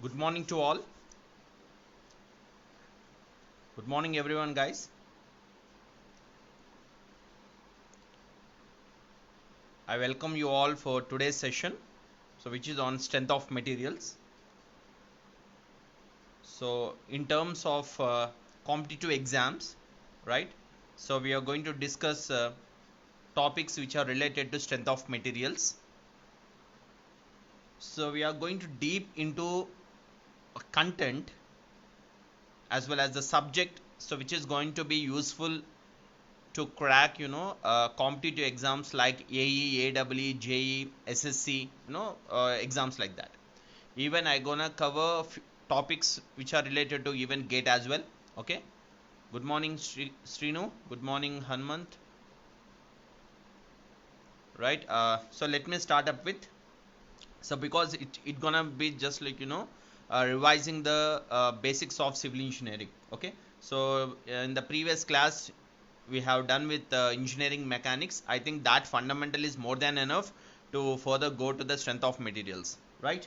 Good morning to all. Good morning, everyone, guys. I welcome you all for today's session, which is on strength of materials. So, in terms of competitive exams, right? So, we are going to discuss topics which are related to strength of materials. So, we are going to deep into content as well as the subject, so which is going to be useful to crack competitive exams like AE, AEE, JE, SSC, exams like that. Even I gonna cover topics which are related to even GATE as well. Okay. Good morning, Srinu. Good morning, Hanmant. Right. So let me start up with. So because it gonna be just like revising the basics of civil engineering. Okay. So in the previous class we have done with engineering mechanics. I think that fundamental is more than enough to further go to the strength of materials, right?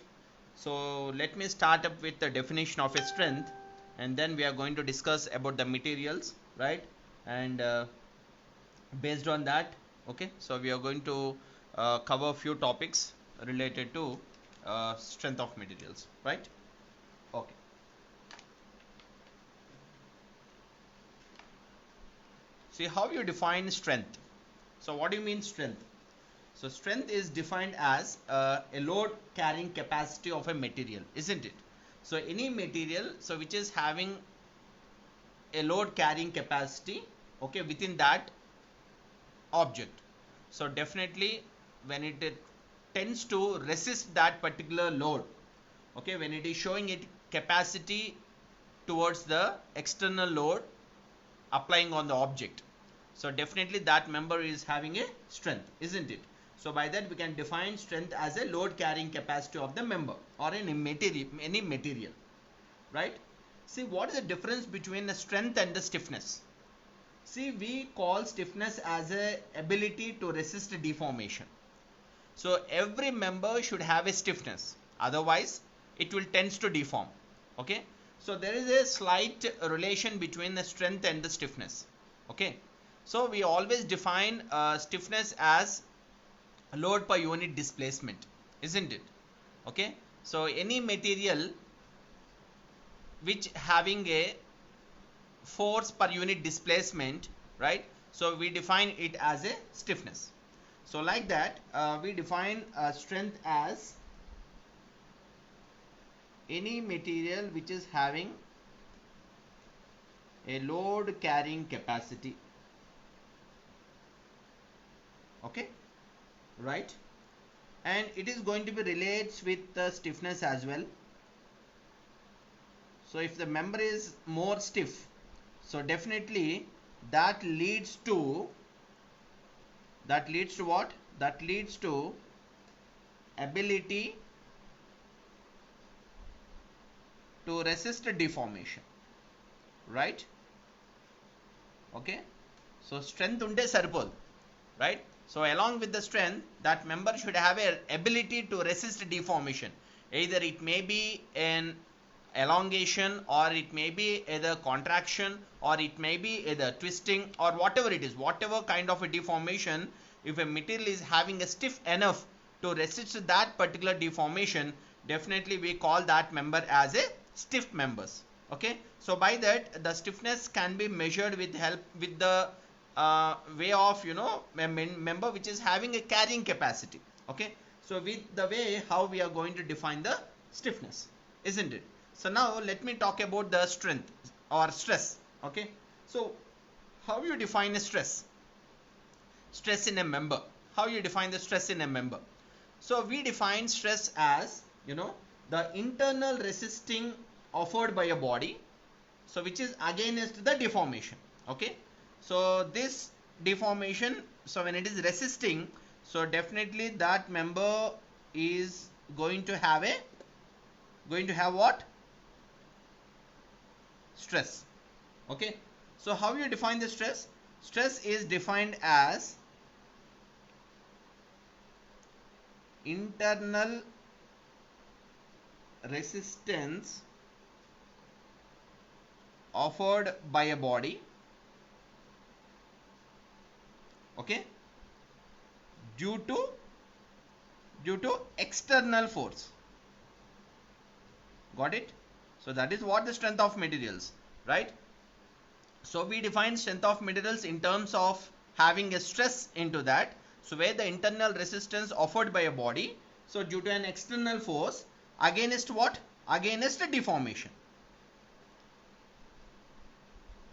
So let me start up with the definition of a strength, and then we are going to discuss about the materials, right? And based on that, okay, so we are going to cover a few topics related to strength of materials, right? Okay. See how you define strength. So what do you mean strength? So strength is defined as a load carrying capacity of a material, isn't it? So any material, so which is having a load carrying capacity, okay, within that object. So definitely when it tends to resist that particular load, okay, when it is showing it capacity towards the external load applying on the object, so definitely that member is having a strength, isn't it? So by that we can define strength as a load carrying capacity of the member or any material, right? See, what is the difference between the strength and the stiffness? See, we call stiffness as a ability to resist deformation. So every member should have a stiffness, otherwise it will tends to deform. Okay, so there is a slight relation between the strength and the stiffness. Okay, so we always define stiffness as load per unit displacement, isn't it? Okay, so any material which having a force per unit displacement, right? So we define it as a stiffness. So like that, we define strength as any material which is having a load carrying capacity. Okay, right? And it is going to be relates with the stiffness as well. So if the member is more stiff, so definitely that leads to what? That leads to ability to resist deformation, right? Okay, so strength unte saripod, right? So along with the strength, that member should have a ability to resist deformation. Either it may be an elongation, or it may be either contraction, or it may be either twisting, or whatever it is, whatever kind of a deformation, if a material is having a stiff enough to resist that particular deformation, definitely we call that member as a stiff members. Okay, so by that the stiffness can be measured with help with the way of a member which is having a carrying capacity. Okay, so with the way how we are going to define the stiffness, isn't it? So now let me talk about the strength or stress. Okay, so how you define a stress in a member? How you define the stress in a member? So we define stress as the internal resisting offered by a body, so which is against the deformation. Okay, so this deformation, so when it is resisting, so definitely that member is going to have what? Stress. Okay, so how you define the stress? Stress is defined as internal resistance offered by a body, okay, due to external force. Got it? So that is what the strength of materials, right? So we define strength of materials in terms of having a stress into that. So where the internal resistance offered by a body, so due to an external force against what? Against deformation.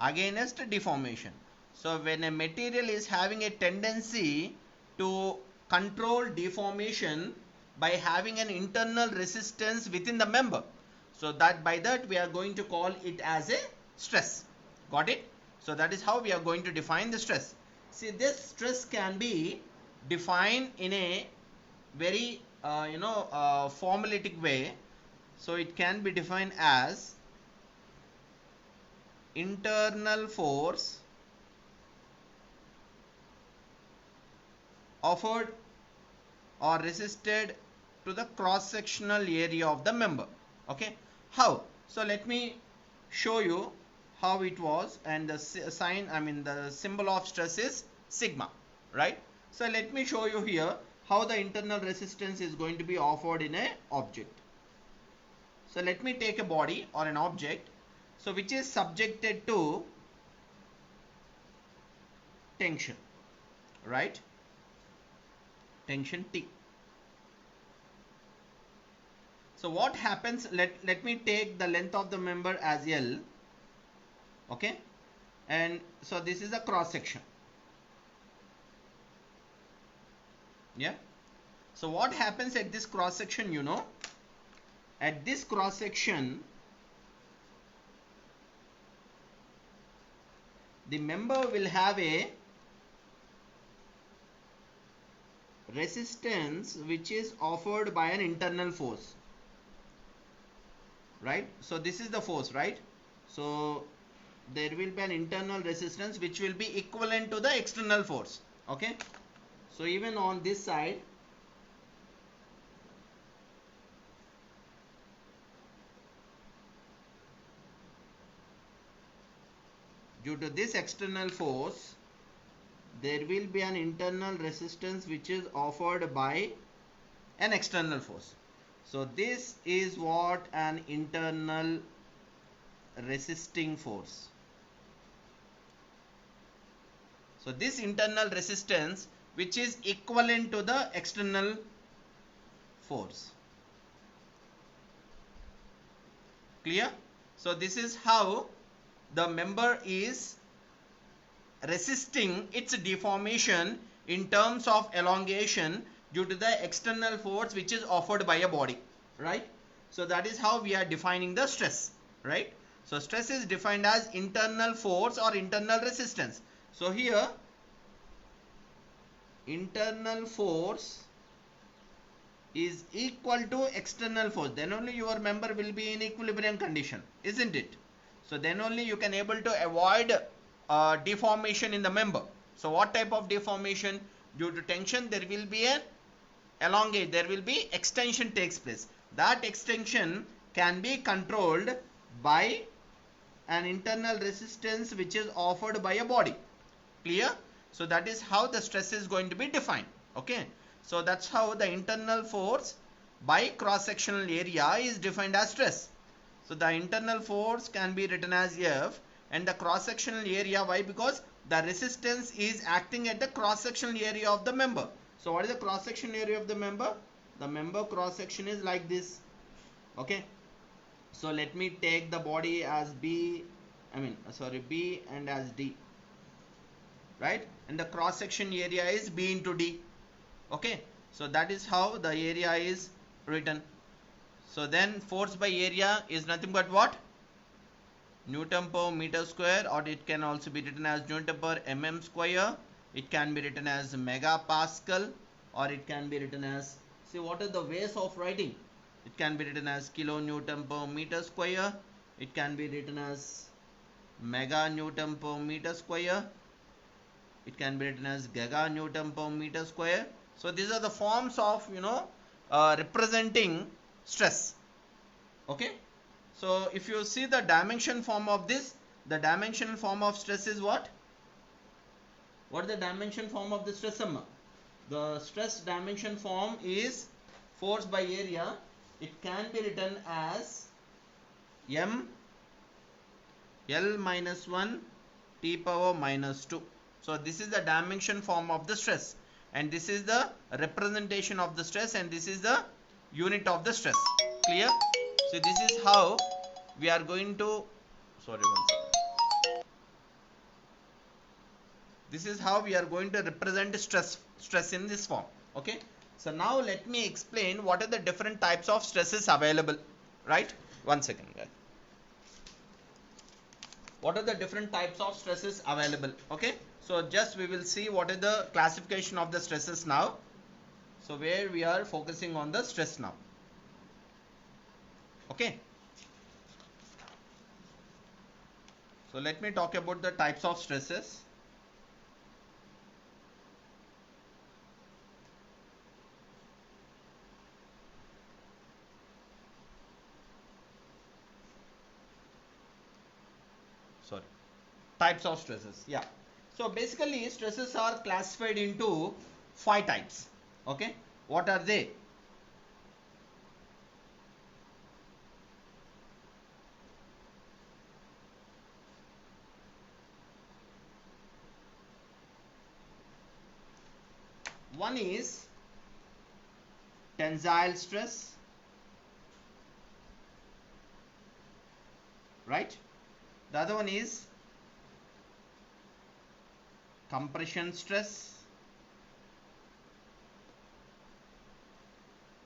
Against deformation. So when a material is having a tendency to control deformation by having an internal resistance within the member, so that by that we are going to call it as a stress. Got it? So that is how we are going to define the stress. See, this stress can be defined in a very formulatic way. So it can be defined as internal force offered or resisted to the cross sectional area of the member. Okay, how? So let me show you how it was. And the sign, the symbol of stress is sigma, right? So let me show you here how the internal resistance is going to be offered in a object. So let me take a body or an object, so which is subjected to tension, right? Tension T. So what happens, let me take the length of the member as L, okay, and so this is a cross section. Yeah, so what happens at this cross section, at this cross section the member will have a resistance which is offered by an internal force, right? So this is the force, right? So there will be an internal resistance which will be equivalent to the external force, okay? So even on this side, due to this external force, there will be an internal resistance which is offered by an external force. So this is what an internal resisting force. So this internal resistance which is equivalent to the external force. Clear? So this is how the member is resisting its deformation in terms of elongation due to the external force which is offered by a body, right? So that is how we are defining the stress, right? So stress is defined as internal force or internal resistance. So here internal force is equal to external force, then only your member will be in equilibrium condition, isn't it? So then only you can able to avoid deformation in the member. So what type of deformation? Due to tension there will be an elongate, there will be extension takes place. That extension can be controlled by an internal resistance which is offered by a body. Clear? So that is how the stress is going to be defined. Okay, so that's how the internal force by cross sectional area is defined as stress. So the internal force can be written as F, and the cross sectional area, why? Because the resistance is acting at the cross sectional area of the member. So what is the cross section area of the member? The member cross section is like this. Okay, so let me take the body as B and as D, right? And the cross section area is B into D. Okay, so that is how the area is written. So then force by area is nothing but what? Newton per meter square, or it can also be written as Newton per mm square. It can be written as megapascal, or it can be written as, see what are the ways of writing? It can be written as kilonewton per meter square. It can be written as mega newton per meter square. It can be written as giga newton per meter square. So these are the forms of representing stress. Okay, so if you see the dimension form of this, the dimensional form of stress is what is the dimension form of the stress sum? The stress dimension form is force by area. It can be written as m L minus 1 T power minus 2. So this is the dimension form of the stress, and this is the representation of the stress, and this is the unit of the stress. Clear? So this is how we are going to, sorry one second. This is how we are going to represent stress in this form. Okay, so now let me explain what are the different types of stresses available. Right, one second guys. What are the different types of stresses available? Okay, so just we will see what is the classification of the stresses now. So where we are focusing on the stress now. Okay, so let me talk about the types of stresses. Sorry, types of stresses. Yeah, so basically stresses are classified into 5 types. Okay, what are they? One is tensile stress, right? The other one is compression stress.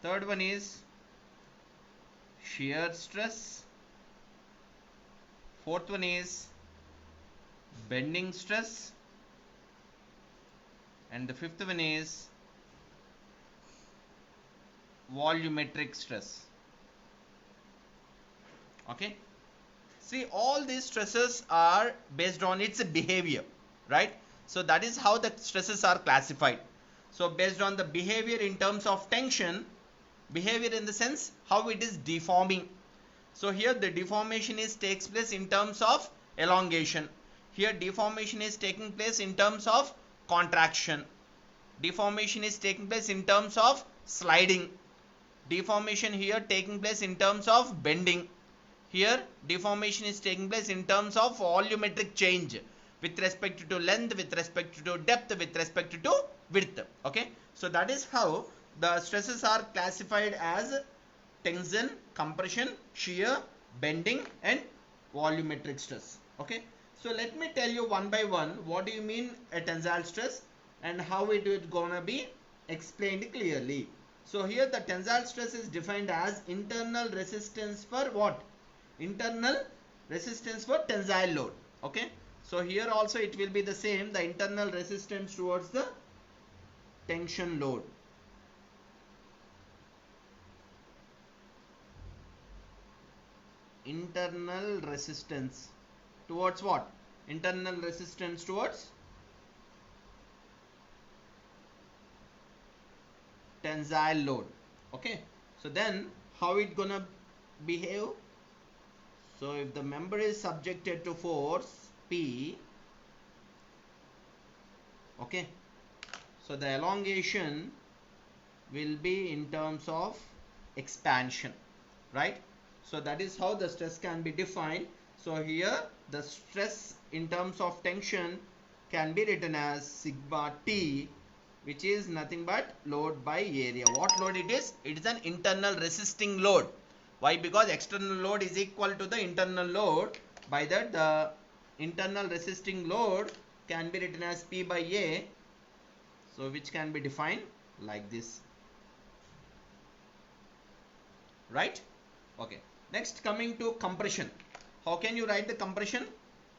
Third one is shear stress. Fourth one is bending stress. And the fifth one is volumetric stress. Okay, see, all these stresses are based on its behavior, right? So that is how the stresses are classified. So based on the behavior in terms of tension, behavior in the sense how it is deforming. So here the deformation takes place in terms of elongation. Here deformation is taking place in terms of contraction. Deformation is taking place in terms of sliding. Deformation here taking place in terms of bending. Here deformation is taking place in terms of volumetric change with respect to length, with respect to depth, with respect to width. Okay, so that is how the stresses are classified as tension, compression, shear, bending and volumetric stress. Okay, so let me tell you one by one what do you mean a tensile stress and how it is gonna be explained clearly. So here the tensile stress is defined as internal resistance for what? Internal resistance for tensile load. Okay, so here also it will be the same, the internal resistance towards the tension load. Internal resistance towards what? Internal resistance towards tensile load. Okay, so then how it gonna behave? So if the member is subjected to force P, okay, so the elongation will be in terms of expansion, right? So that is how the stress can be defined. So here the stress in terms of tension can be written as sigma T, which is nothing but load by area. What load it is? It is an internal resisting load. Why? Because external load is equal to the internal load. By that the internal resisting load can be written as P by A. So which can be defined like this. Right? Okay. Next, coming to compression. How can you write the compression?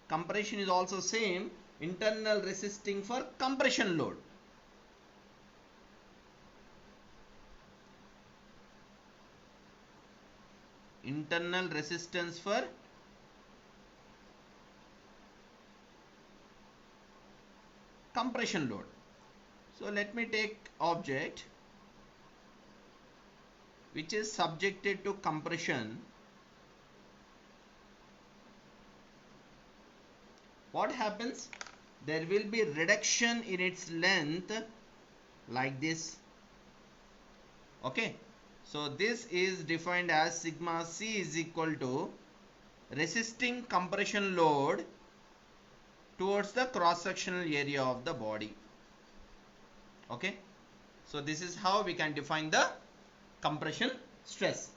Compression is also same, internal resisting for compression load. Internal resistance for compression load. So let me take object which is subjected to compression. what happens? There will be reduction in its length like this. Okay, so this is defined as sigma c is equal to resisting compression load towards the cross sectional area of the body. Okay, so this is how we can define the compression stress.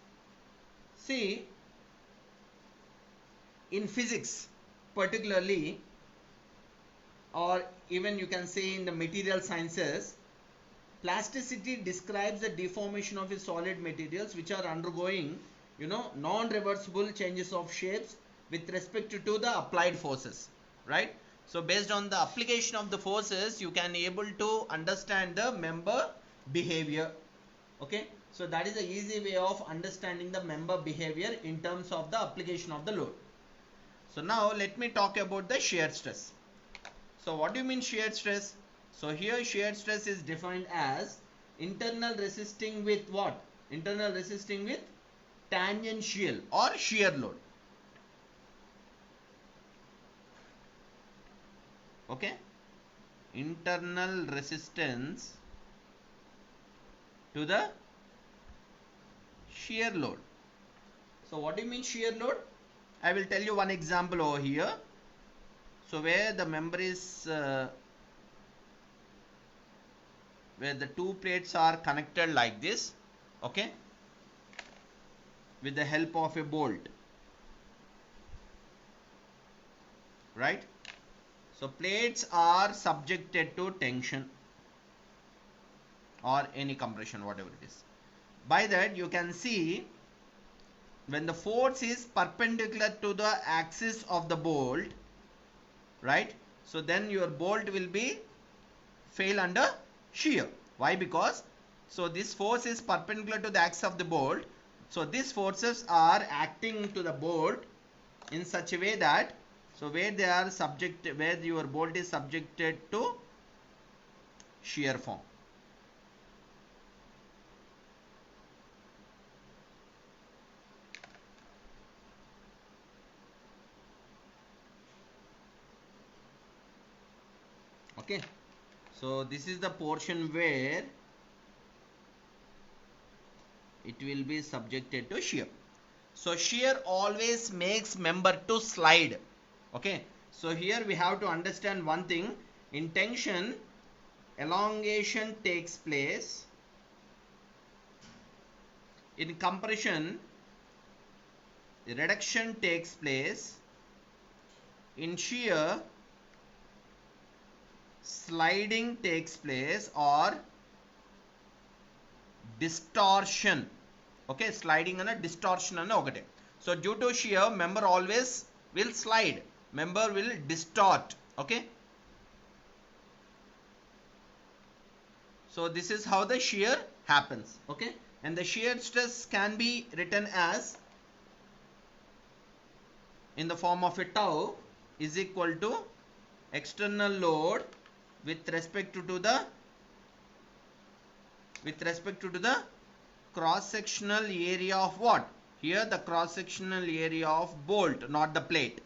See, in physics particularly, or even you can say in the material sciences, plasticity describes the deformation of a solid materials which are undergoing, non-reversible changes of shapes with respect to the applied forces, right? So based on the application of the forces, you can able to understand the member behavior. Okay, so that is a easy way of understanding the member behavior in terms of the application of the load. So now let me talk about the shear stress. So what do you mean shear stress? So here shear stress is defined as internal resisting with what? Internal resisting with tangential or shear load. Okay, internal resistance to the shear load. So what do you mean shear load? I will tell you one example over here. So where the member is where the two plates are connected like this, okay, with the help of a bolt, right? So plates are subjected to tension or any compression, whatever it is. By that you can see when the force is perpendicular to the axis of the bolt, right? So then your bolt will be fail under shear. Why? Because so this force is perpendicular to the axis of the bolt. So these forces are acting to the bolt in such a way that, so where they are subject, where your bolt is subjected to shear form. Okay, so this is the portion where it will be subjected to shear. So shear always makes member to slide. Okay, so here we have to understand one thing. In tension, elongation takes place. In compression, reduction takes place. In shear, sliding takes place or distortion. Okay, sliding and a distortion and okate. So due to shear, member always will slide, member will distort. Okay, so this is how the shear happens. Okay, and the shear stress can be written as in the form of a tau is equal to external load with respect to the cross sectional area of what? Here the cross sectional area of bolt, not the plate.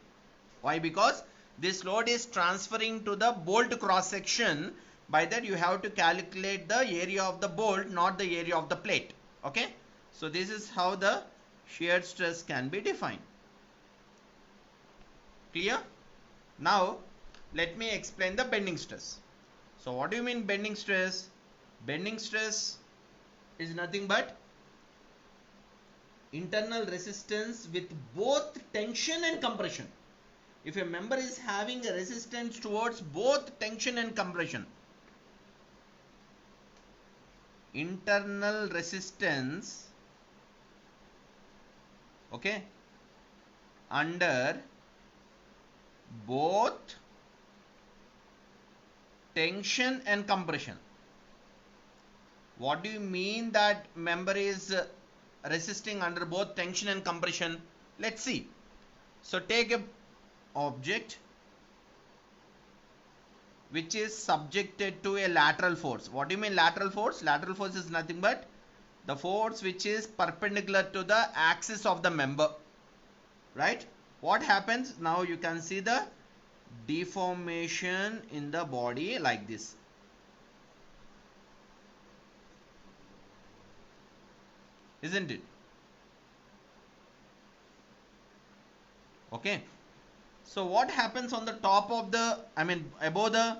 Why? Because this load is transferring to the bolt cross section. By that you have to calculate the area of the bolt, not the area of the plate. Okay, so this is how the shear stress can be defined. Clear? Now let me explain the bending stress. So what do you mean bending stress? Bending stress is nothing but internal resistance with both tension and compression. If a member is having a resistance towards both tension and compression, internal resistance, okay, under both tension and compression. What do you mean that member is resisting under both tension and compression? Let's see. So take a object which is subjected to a lateral force. What do you mean lateral force? Lateral force is nothing but the force which is perpendicular to the axis of the member, right? What happens now? You can see the deformation in the body like this. Isn't it? Okay. So what happens on the top of the, above the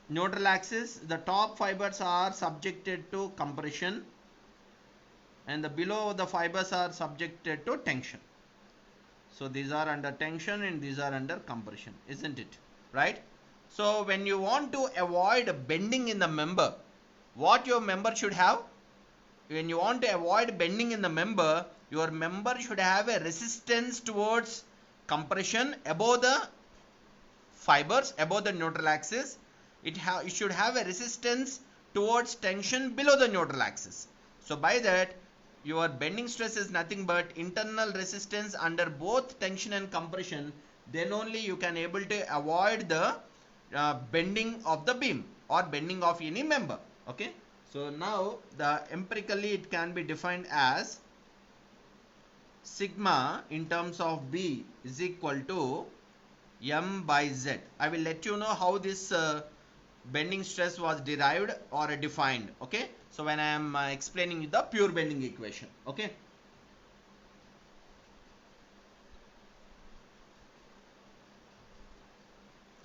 neutral axis, the top fibers are subjected to compression and the below the fibers are subjected to tension. So these are under tension and these are under compression, isn't it? Right? So when you want to avoid bending in the member, what your member should have? When you want to avoid bending in the member, your member should have a resistance towards compression above the fibers, above the neutral axis. It should have a resistance towards tension below the neutral axis. So by that, your bending stress is nothing but internal resistance under both tension and compression. Then only you can able to avoid the bending of the beam or bending of any member. Okay. So now the empirically it can be defined as sigma in terms of B is equal to M by Z. I will let you know how this bending stress was derived or defined. Okay. So when I am explaining the pure bending equation. Okay.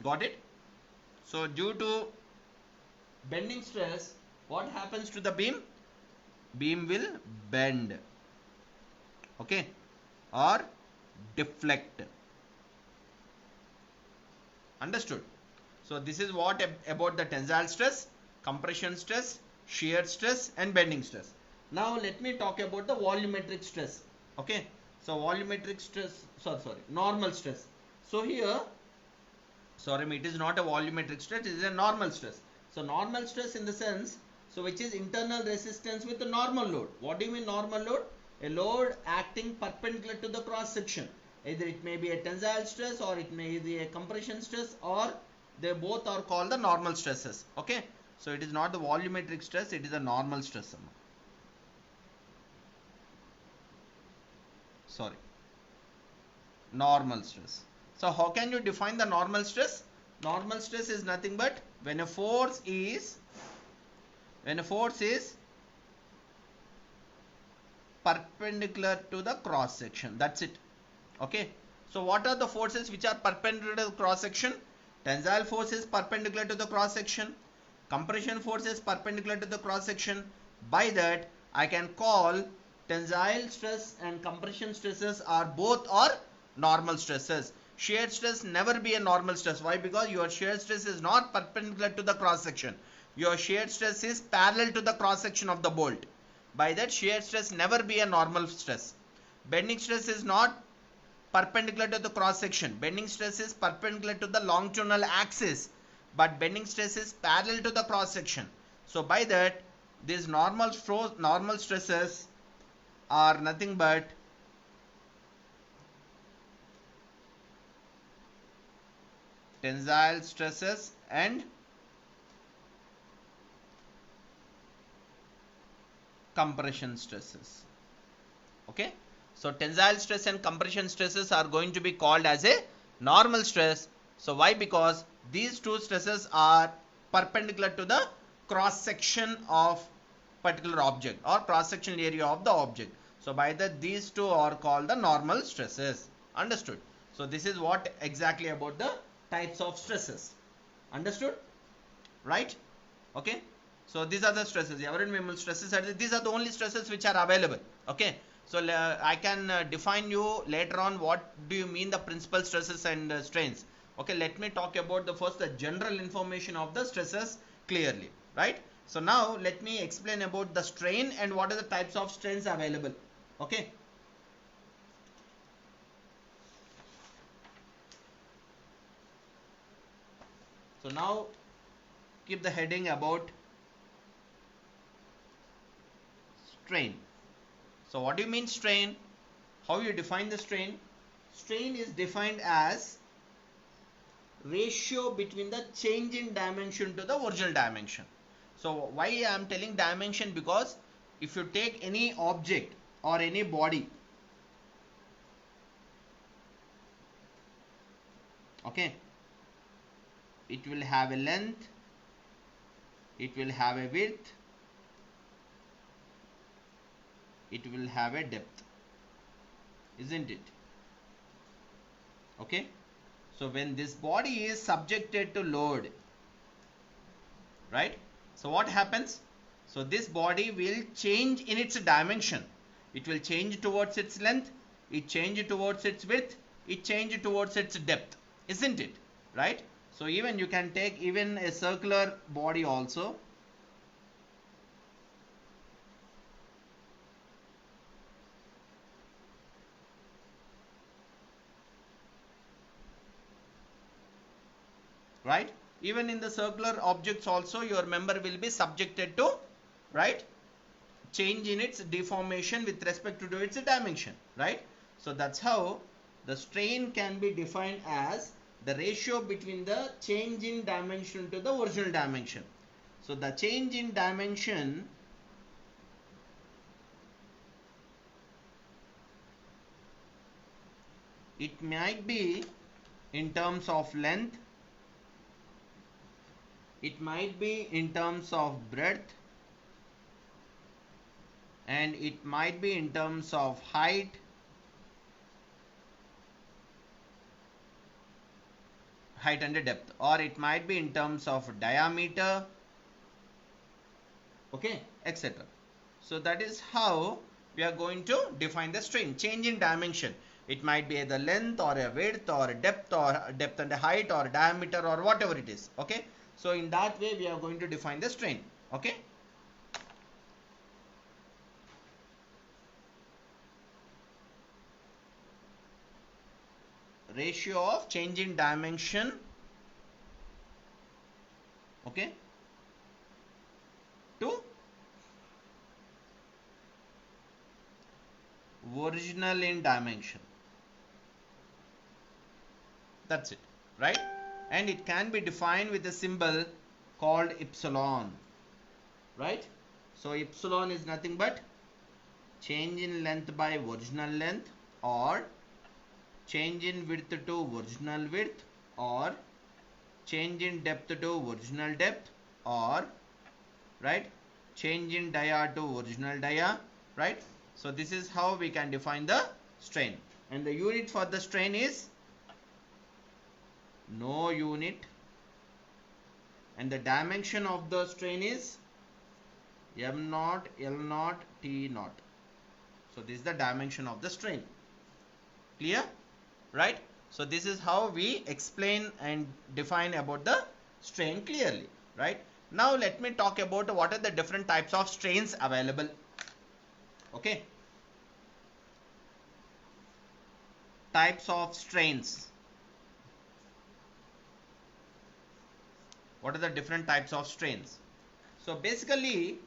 Got it? So due to bending stress, what happens to the beam? Beam will bend. Okay. Or deflect. Understood? So this is what about the tensile stress, compression stress, shear stress and bending stress. Now let me talk about the volumetric stress. Okay. So volumetric stress, normal stress. So here, it is not a volumetric stress, it is a normal stress. So normal stress in the sense, so which is internal resistance with the normal load. What do you mean normal load? A load acting perpendicular to the cross section. Either it may be a tensile stress or it may be a compression stress, or they both are called the normal stresses. Okay. So it is not the volumetric stress, it is a normal stress. Normal stress. So how can you define the normal stress? Normal stress is nothing but when a force is perpendicular to the cross section. That's it. Okay. So what are the forces which are perpendicular to the cross section? Tensile force is perpendicular to the cross section. Compression force is perpendicular to the cross section. By that, I can call tensile stress and compression stresses are both are normal stresses. Shear stress never be a normal stress. Why? Because your shear stress is not perpendicular to the cross section. Your shear stress is parallel to the cross section of the bolt. By that, shear stress never be a normal stress. Bending stress is not perpendicular to the cross section. Bending stress is perpendicular to the longitudinal axis, but bending stress is parallel to the cross section. So by that, these normal stresses are nothing but tensile stresses and compression stresses. Okay. So tensile stress and compression stresses are going to be called as a normal stress. So why? Because these two stresses are perpendicular to the cross section of particular object or cross section area of the object. So by that, these two are called the normal stresses. Understood? So this is what exactly about the types of stresses. Understood? Right? Okay. So these are the stresses. Every stresses are these are the only stresses which are available. Okay. So I can define you later on what do you mean the principal stresses and strains. Okay. Let me talk about the general information of the stresses clearly. Right. So now let me explain about the strain and what are the types of strains available. Okay. So now keep the heading about strain. So what do you mean strain? How you define the strain? Strain is defined as ratio between the change in dimension to the original dimension. So why I am telling dimension? Because if you take any object or any body, okay, it will have a length, it will have a width, it will have a depth, isn't it? Okay, so when this body is subjected to load, right, so what happens? So this body will change in its dimension. It will change towards its length, it change towards its width, it change towards its depth, isn't it? Right? So even you can take even a circular body also. Right? Even in the circular objects also, your member will be subjected to, right, change in its deformation with respect to its dimension, right? So that's how the strain can be defined as the ratio between the change in dimension to the original dimension. So the change in dimension it might be in terms of length, it might be in terms of breadth, and it might be in terms of height, and depth, or it might be in terms of diameter, okay, etc. So that is how we are going to define the strain. Change in dimension, it might be either length or a width or a depth and a height or diameter or whatever it is, okay. So in that way we are going to define the strain, okay. Ratio of change in dimension, okay, to original in dimension. That's it, right? And it can be defined with a symbol called epsilon, right? So epsilon is nothing but change in length by original length, or change in width to original width, or change in depth to original depth, or, right, change in dia to original dia, right? So this is how we can define the strain, and the unit for the strain is no unit, and the dimension of the strain is m naught, l naught, t naught. So this is the dimension of the strain. Clear? Right? So this is how we explain and define about the strain clearly, right? Now let me talk about what are the different types of strains available. Okay, types of strains. What are the different types of strains? So basically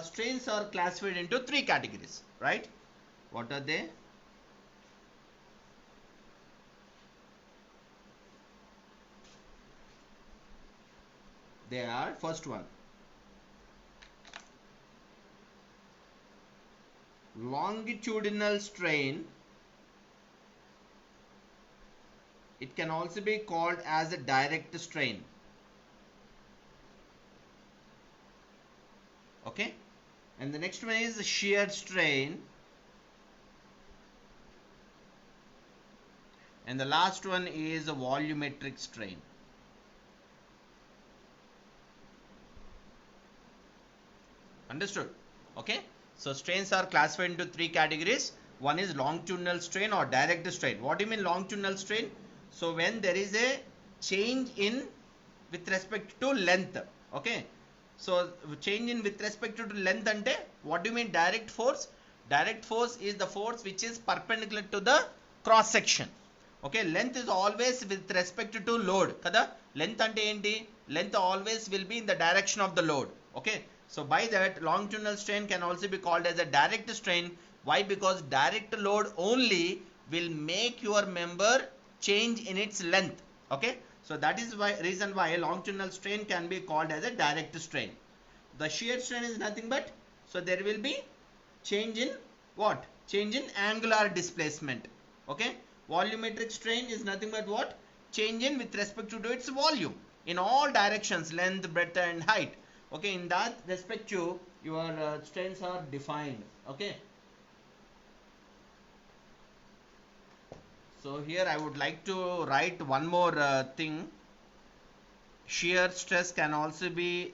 strains are classified into three categories, right? What are they? They are, first one, longitudinal strain. It can also be called as a direct strain. Okay, and the next one is shear strain, and the last one is a volumetric strain. Understood? Okay, so strains are classified into three categories. One is longitudinal strain or direct strain. What do you mean longitudinal strain? So when there is a change in with respect to length, okay. So change in with respect to length ante, what do you mean direct force? Direct force is the force which is perpendicular to the cross section. Okay, length is always with respect to load kada. Length ante enti? Length always will be in the direction of the load. Okay, so by that longitudinal strain can also be called as a direct strain. Why? Because direct load only will make your member change in its length. Okay, so that is why reason why longitudinal strain can be called as a direct strain. The shear strain is nothing but, so there will be change in what? Change in angular displacement. Okay, volumetric strain is nothing but what? Change in with respect to its volume. in all directions, length, breadth and height. Okay, in that respect your strains are defined. Okay, so here I would like to write one more thing. Shear stress can also be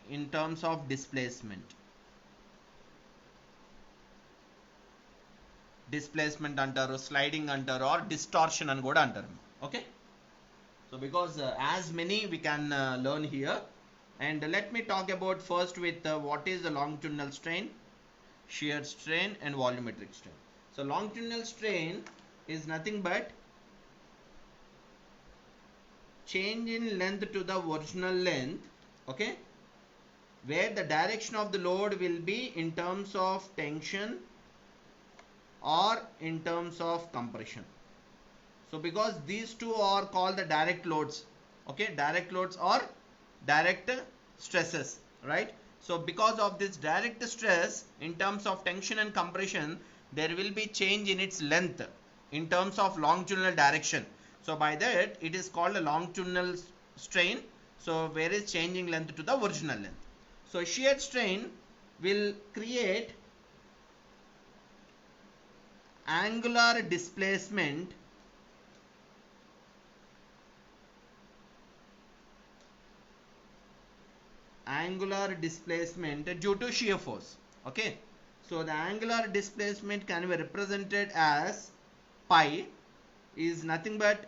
in terms of displacement అంటారు, sliding అంటారు, or distortion అని కూడా అంటారు. Okay, so because as many we can learn here, and let me talk about first with what is the longitudinal strain, shear strain and volumetric strain. So longitudinal strain is nothing but change in length to the original length, okay, where the direction of the load will be in terms of tension or in terms of compression. So because these two are called the direct loads, okay, direct loads or direct stresses, right? So because of this direct stress in terms of tension and compression, there will be change in its length in terms of longitudinal direction. So by that it is called a longitudinal strain. So where is changing length to the original length. So shear strain will create angular displacement due to shear force. Okay, so the angular displacement can be represented as pi is nothing but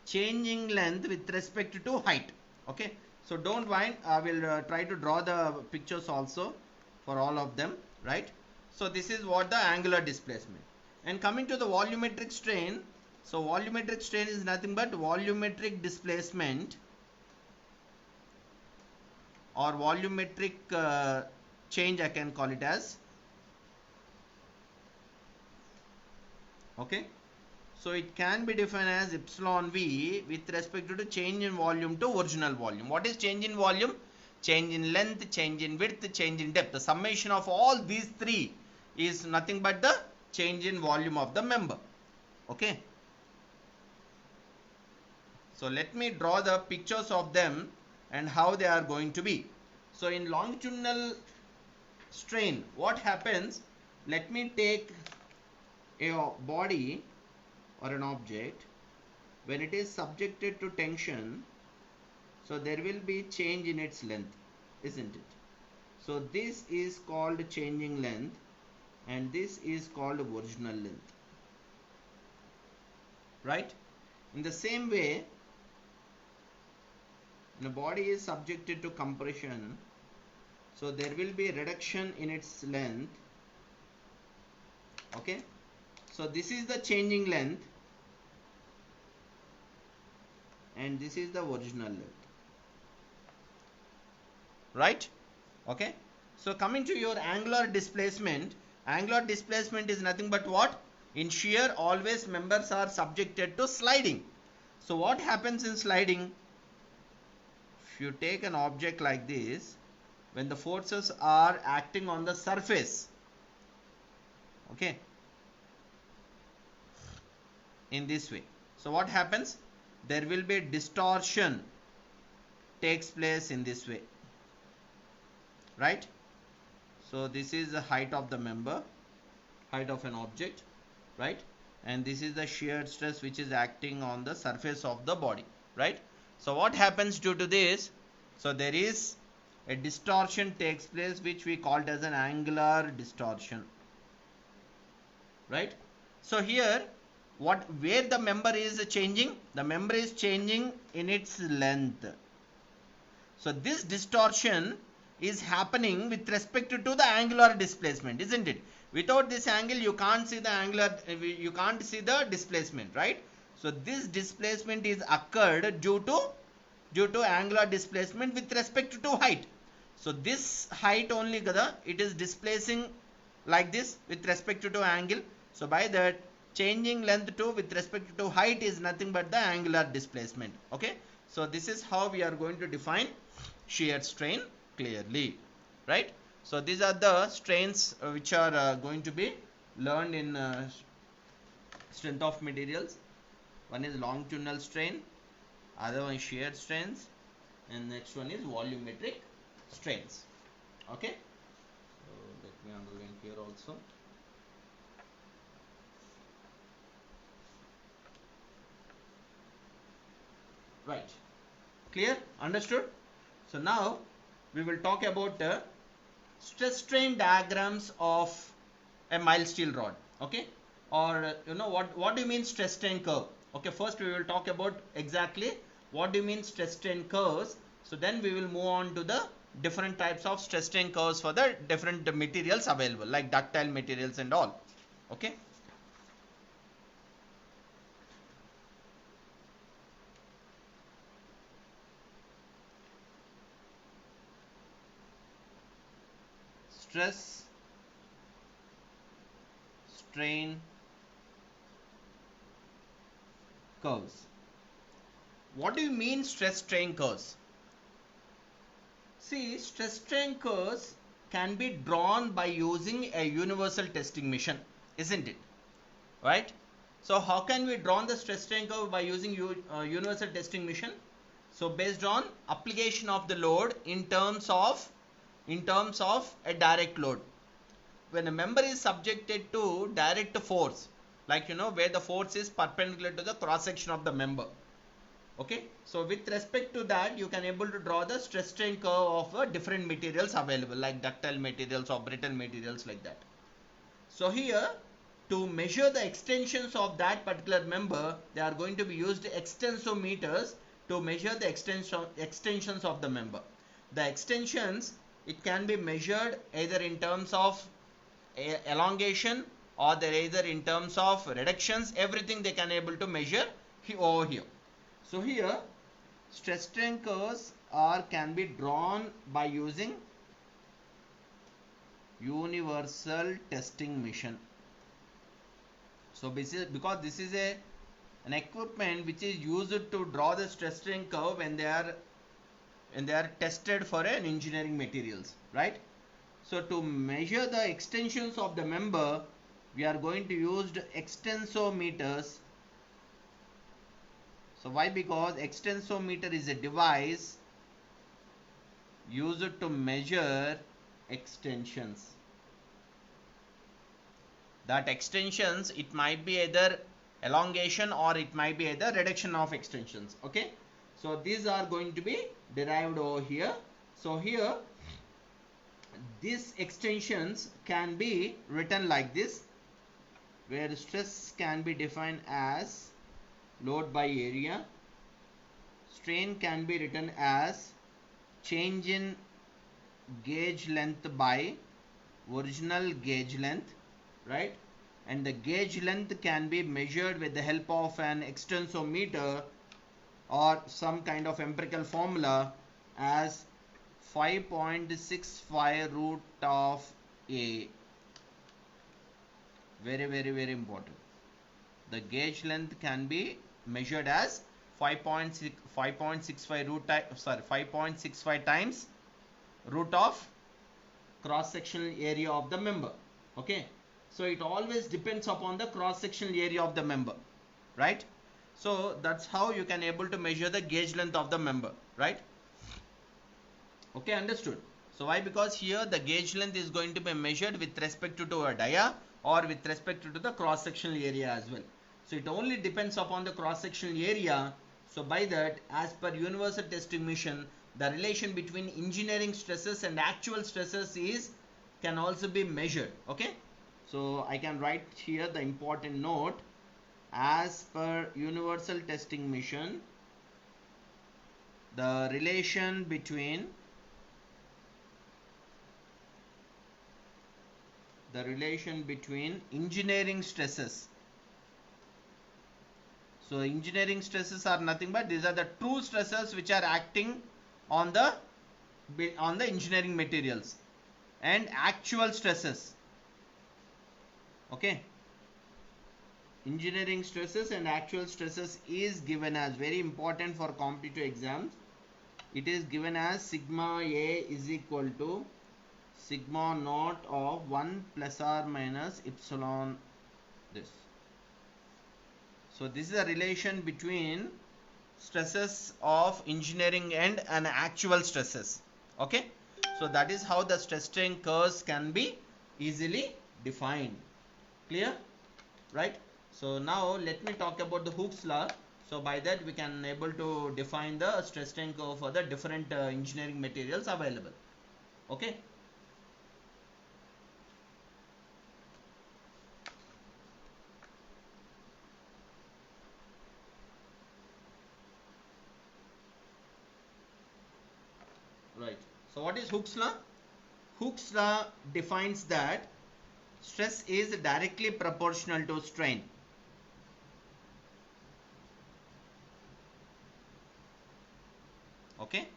changing length with respect to height. Okay, so don't mind, I will try to draw the pictures also for all of them, right? So this is what the angular displacement. And coming to the volumetric strain, so volumetric strain is nothing but volumetric displacement or volumetric change, I can call it as. Okay, so it can be defined as epsilon v with respect to the change in volume to original volume. What is change in volume? Change in length, change in width, change in depth. The summation of all these three is nothing but the change in volume of the member. Okay, so let me draw the pictures of them and how they are going to be. So in longitudinal strain, what happens, let me take a body or an object. When it is subjected to tension, so there will be change in its length, isn't it? So this is called changing length and this is called original length, right? In the same way, when a body is subjected to compression, so there will be reduction in its length. Okay, so this is the changing length and this is the original length, right? Okay, so coming to your angular displacement, angular displacement is nothing but what? In shear, always members are subjected to sliding. So what happens in sliding? If you take an object like this, when the forces are acting on the surface, okay, in this way, so what happens? There will be distortion takes place in this way, right? So this is the height of the member, height of an object, right? And this is the shear stress which is acting on the surface of the body, right? So what happens due to this? So there is a distortion takes place which we called as an angular distortion, right? So here where the member is changing? The member is changing in its length. So this distortion is happening with respect to the angular displacement, isn't it? Without this angle you can't see the you can't see the displacement, right? So this displacement is occurred due to angular displacement with respect to height. So this height only kada, it is displacing like this with respect to angle. So by that, changing length to with respect to height is nothing but the angular displacement. Okay, so this is how we are going to define shear strain clearly, right? So these are the strains which are going to be learned in strength of materials. One is longitudinal strain, other one shear strength, and next one is volumetric strengths. Okay, so let me underline here also. Right, clear, understood? So now we will talk about the stress strain diagrams of a mild steel rod. Okay, or what do you mean stress strain curve? Okay, first we will talk about exactly what do you mean stress strain curves. So then we will move on to the different types of stress strain curves for the different materials available, like ductile materials and all. Okay, stress strain curves. What do you mean stress strain curves? See, stress strain curves can be drawn by using a universal testing machine, isn't it? Right? So how can we draw the stress strain curve by using universal testing machine? So based on application of the load in terms of a direct load. When a member is subjected to direct force, like where the force is perpendicular to the cross section of the member. Okay, so with respect to that, you can able to draw the stress strain curve of different materials available, like ductile materials or brittle materials, like that. So here, to measure the extensions of that particular member, they are going to be used extensometers to measure the extensions of the member. The extensions, it can be measured either in terms of elongation, or they're either in terms of reductions. Everything they can able to measure over here. So here, stress strain curves can be drawn by using universal testing machine. So because this is an equipment which is used to draw the stress strain curve when they are tested for an engineering materials, right? So to measure the extensions of the member, we are going to use extensometers. So why? Because extensometer is a device used to measure extensions. That extensions, it might be either elongation or it might be either reduction of extensions. Okay, so these are going to be derived over here. So here, these extensions can be written like this, where stress can be defined as load by area, strain can be written as change in gauge length by original gauge length, right? And the gauge length can be measured with the help of an extensometer or some kind of empirical formula as 5.65 root of A. Very, very, very important. The gauge length can be measured as 5.65 times root of cross sectional area of the member. Okay, so it always depends upon the cross sectional area of the member, right? So that's how you can able to measure the gauge length of the member, right? Okay, understood. So why? Because here the gauge length is going to be measured with respect to a dia or with respect to the cross sectional area as well. So it only depends upon the cross sectional area. So by that, as per universal testing machine, the relation between engineering stresses and actual stresses can also be measured. Okay, so I can write here the important note: as per universal testing machine, the relation between engineering stresses. So engineering stresses are nothing but these are the true stresses which are acting on the engineering materials, and actual stresses. Okay, engineering stresses and actual stresses is given as very important for competitive exams. It is given as sigma A is equal to sigma naught of 1 plus or minus epsilon this. So this is a relation between stresses of engineering end and actual stresses. Okay, so that is how the stress strain curves can be easily defined. Clear? Right? So now let me talk about the Hooke's law. So by that we can able to define the stress strain curve for the different engineering materials available. Okay. Right. So what is Hooke's law? Hooke's law defines that stress is directly proportional to strain. Okay.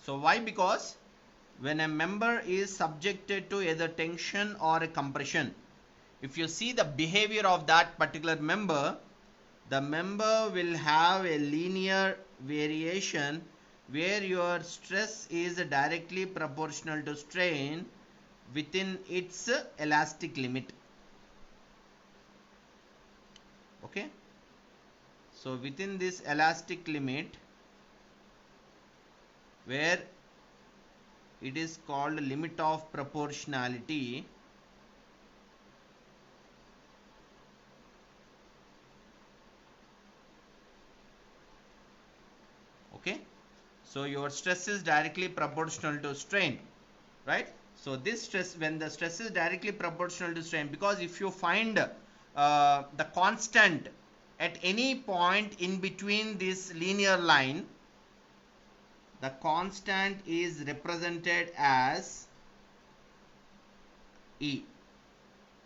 So why? Because when a member is subjected to either tension or a compression, if you see the behavior of that particular member, the member will have a linear variation where your stress is directly proportional to strain within its elastic limit. Okay, so within this elastic limit, where it is called limit of proportionality, okay, so your stress is directly proportional to strain, right? So this stress, when the stress is directly proportional to strain, because if you find the constant at any point in between this linear line, the constant is represented as E,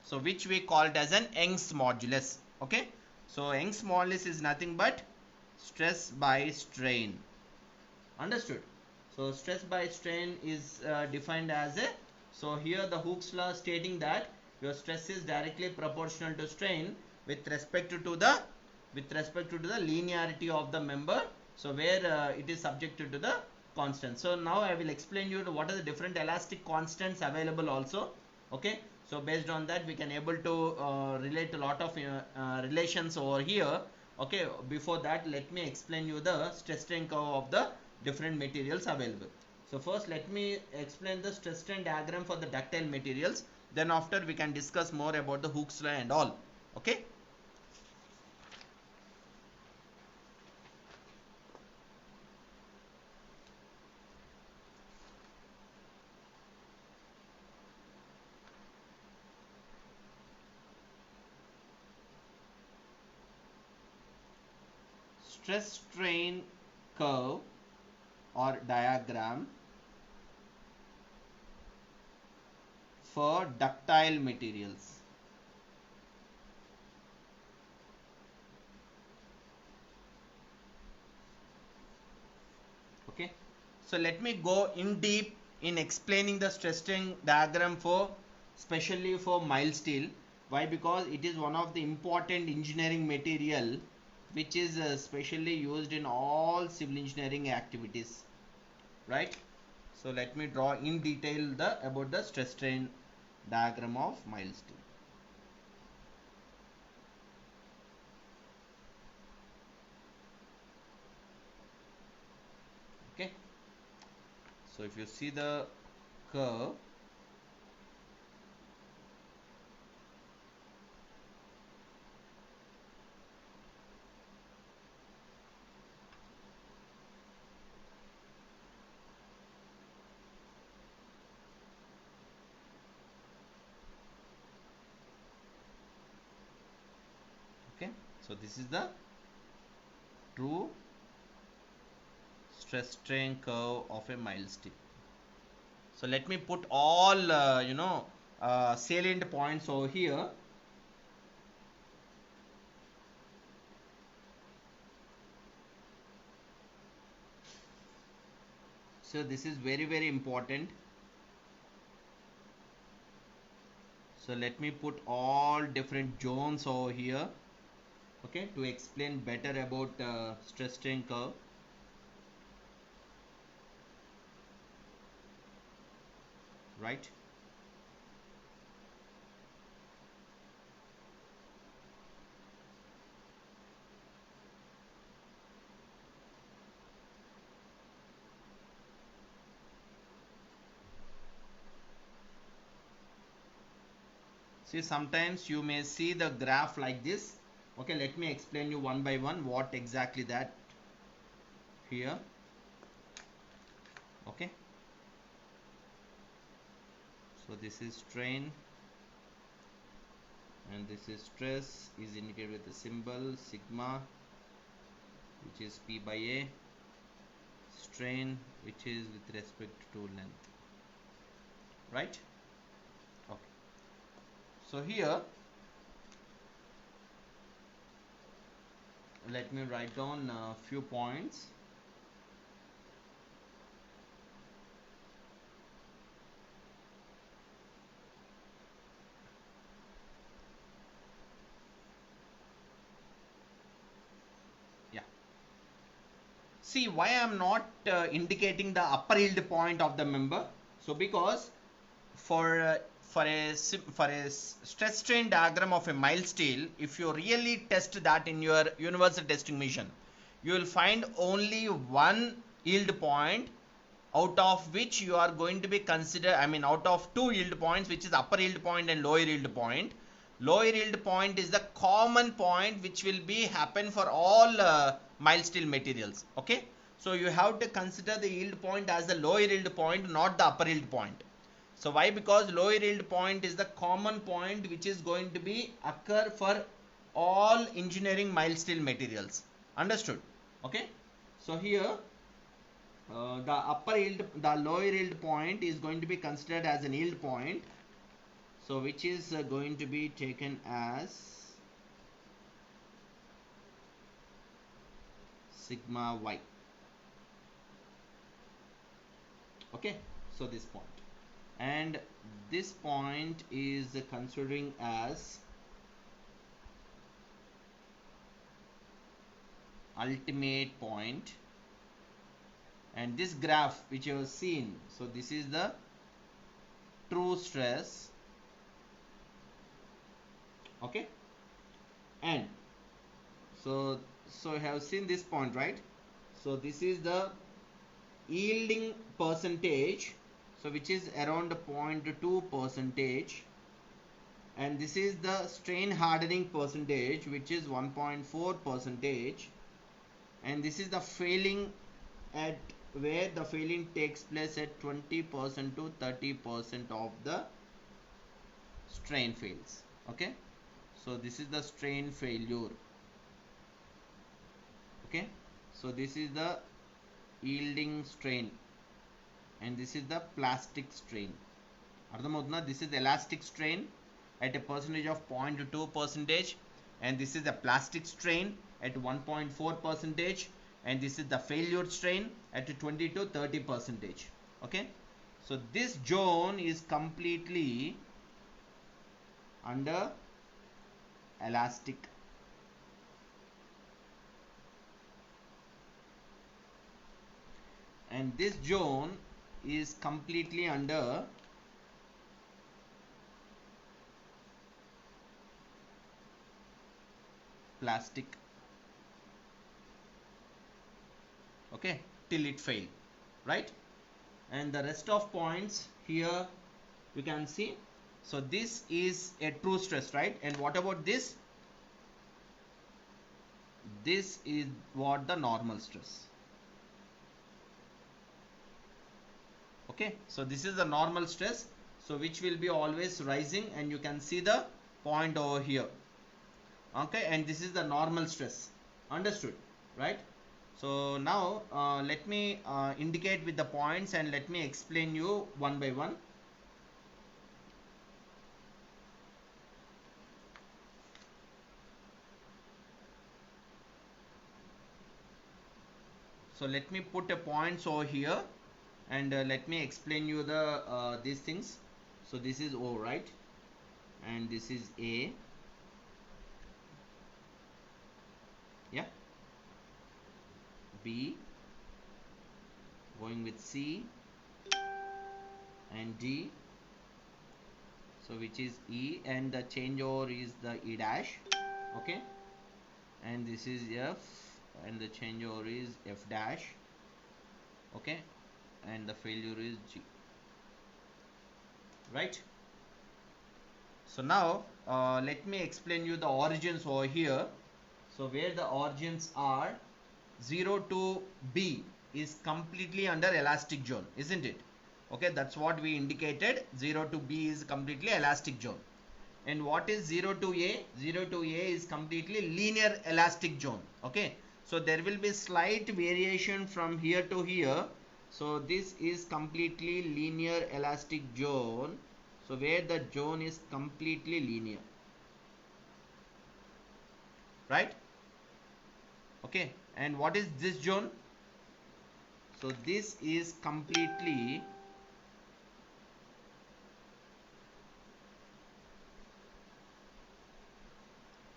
so which we call it as an Young's modulus. Okay, so Young's modulus is nothing but stress by strain. Understood? So stress by strain is defined as a, so here the Hooke's law stating that your stress is directly proportional to strain with respect to the linearity of the member, so where it is subjected to the constant. So now I will explain you what are the different elastic constants available also. Okay, so based on that we can able to relate a lot of relations over here. Okay, before that let me explain you the stress strain curve of the different materials available. So first let me explain the stress strain diagram for the ductile materials, then after we can discuss more about the Hooke's law and all. Okay, stress strain curve or diagram for ductile materials. Okay, so let me go in deep in explaining the stress strain diagram for, especially for mild steel. Why? Because it is one of the important engineering material which is specially used in all civil engineering activities, right? So let me draw in detail the about the stress strain diagram of mild steel. Okay, so if you see the curve, okay, so this is the true stress strain curve of a mild steel. So let me put all salient points over here. So this is very important. So let me put all different zones over here, okay, to explain better about stress strain curve. Right, See, sometimes you may see the graph like this. Okay, let me explain you one by one what exactly that here. Okay, so this is strain and this is stress, is indicated with the symbol sigma, which is P by A, strain, which is with respect to length, right? Okay, so here let me write down a few points. Yeah, see why I am not indicating the upper yield point of the member. So because for a stress strain diagram of a mild steel, if you really test that in your universal testing machine, you will find only one yield point, out of which you are going to be consider, I mean out of two yield points, which is upper yield point and lower yield point. Lower yield point is the common point which will be happen for all mild steel materials. Okay, so you have to consider the yield point as the lower yield point, not the upper yield point. So why? Because lower yield point is the common point which is going to be occur for all engineering mild steel materials. Understood? Okay, so here the lower yield point is going to be considered as an yield point, so which is going to be taken as sigma y. Okay, so this point, and this point is considering as ultimate point, and this graph which you have seen, so this is the true stress. Okay, and so you have seen this point, right? So this is the yielding percentage, so which is around 0.2 percentage, and this is the strain hardening percentage, which is 1.4 percentage, and this is the failing at where the failing takes place at 20% to 30% of the strain fails. Okay, so this is the strain failure. Okay, so this is the yielding strain and this is the plastic strain. Ardhamavutunda? This is elastic strain at a percentage of 0.2 percentage, and this is the plastic strain at 1.4 percentage, and this is the failure strain at 20 to 30 percentage. Okay, so this zone is completely under elastic, and this zone is completely under plastic. Okay, till it fail, right? And the rest of points here you can see. So this is a true stress, right? And what about this? This is what the normal stress. Okay, so this is the normal stress, so which will be always rising, and you can see the point over here. Okay, and this is the normal stress. Understood, right? So now let me indicate with the points and let me explain you one by one. So let me put a points over here, and let me explain you the these things. So this is O, right? And this is A. Yeah. B. Going with C and D. So which is E, and the changeover is the E dash. Okay. And this is F, and the changeover is F dash. Okay, and the failure is G, right? So now let me explain you the origins over here. So where the origins are, 0 to B is completely under elastic zone, isn't it? Okay, that's what we indicated. 0 to B is completely elastic zone. And what is 0 to A? 0 to A is completely linear elastic zone. Okay, so there will be slight variation from here to here. So this is completely linear elastic zone. So where the zone is completely linear, right? Okay, and what is this zone? So this is completely,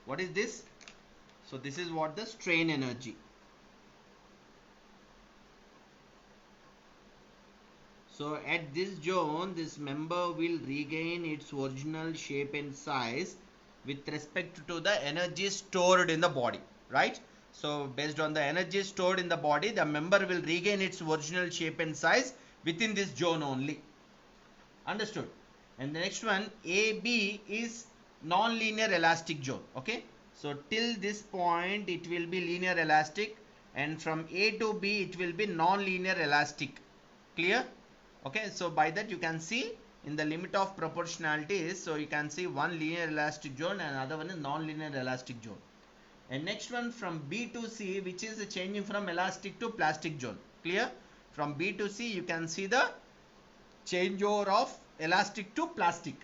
what is this? So this is what the strain energy. So at this zone, this member will regain its original shape and size with respect to the energy stored in the body, right? So based on the energy stored in the body, the member will regain its original shape and size within this zone only. Understood? And the next one, AB is non-linear elastic zone. Okay, so till this point it will be linear elastic, and from A to B it will be non-linear elastic. Clear? Okay, so by that you can see in the limit of proportionality is, so you can see one linear elastic zone and another one is non-linear elastic zone. And next one from B to C, which is changing from elastic to plastic zone. Clear? From B to C you can see the changeover of elastic to plastic.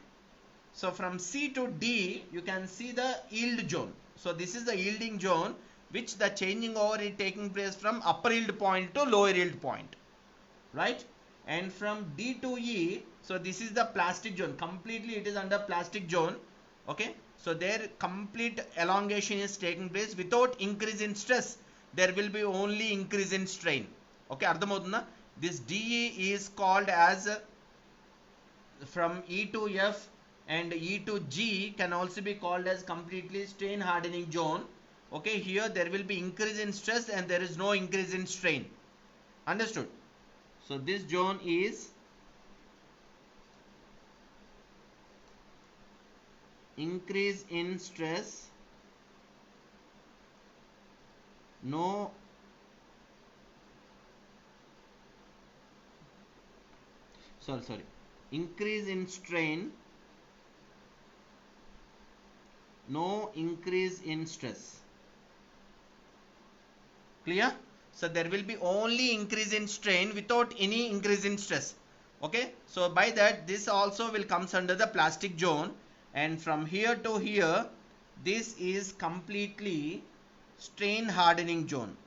So from C to D you can see the yield zone. So this is the yielding zone, which the changing over is taking place from upper yield point to lower yield point, right? And from D to E, so this is the plastic zone, completely it is under plastic zone. Okay, so their complete elongation is taking place without increase in stress. There will be only increase in strain. Okay, ardhamautunda? This DE is called as from E to F, and E to G can also be called as completely strain hardening zone. Okay, here there will be increase in stress and there is no increase in strain. Understood? So this zone is increase in stress, no sorry, increase in strain, no increase in stress. Clear? So there will be only increase in strain without any increase in stress. Okay, so by that this also will comes under the plastic zone, and from here to here this is completely strain hardening zone.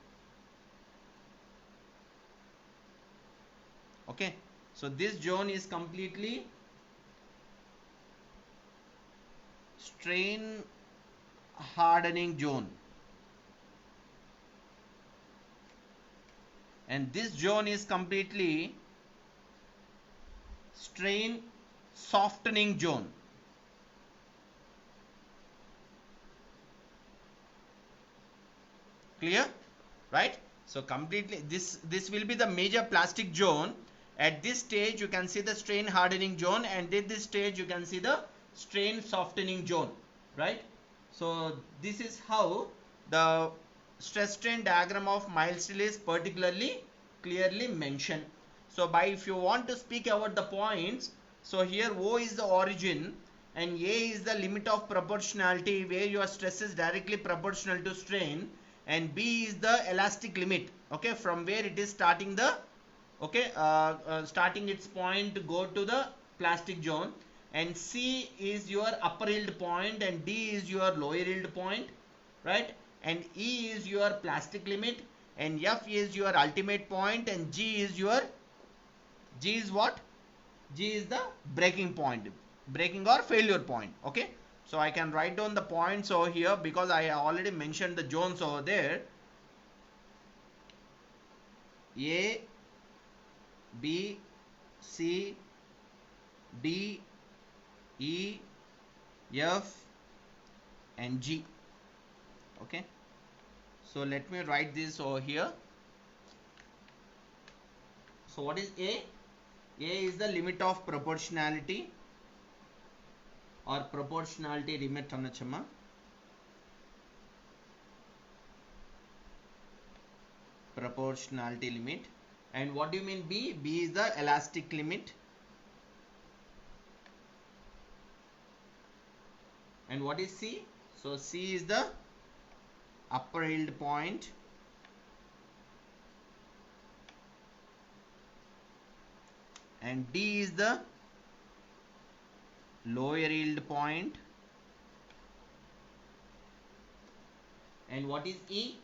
Okay, so this zone is completely strain hardening zone, and this zone is completely strain softening zone. Clear? Right? So completely this will be the major plastic zone. At this stage you can see the strain hardening zone, and at this stage you can see the strain softening zone, right? So this is how the stress strain diagram of mild steel is particularly clearly mentioned. So by, if you want to speak about the points, so here O is the origin and A is the limit of proportionality where your stress is directly proportional to strain, and B is the elastic limit, okay, from where it is starting the, okay, starting its point to go to the plastic zone, and C is your upper yield point and D is your lower yield point, right? And E is your plastic limit, and F is your ultimate point, and G is your, G is what? G is the breaking point, breaking or failure point. Okay, so I can write down the points over here because I already mentioned the zones over there. A, B, C, D, E, F and G. Okay, so let me write this over here. So what is A? A is the limit of proportionality. or proportionality limit anachama. Proportionality limit. And what do you mean B? B is the elastic limit. And what is C? So C is the upper yield point. And D is the lower yield point. And what is E?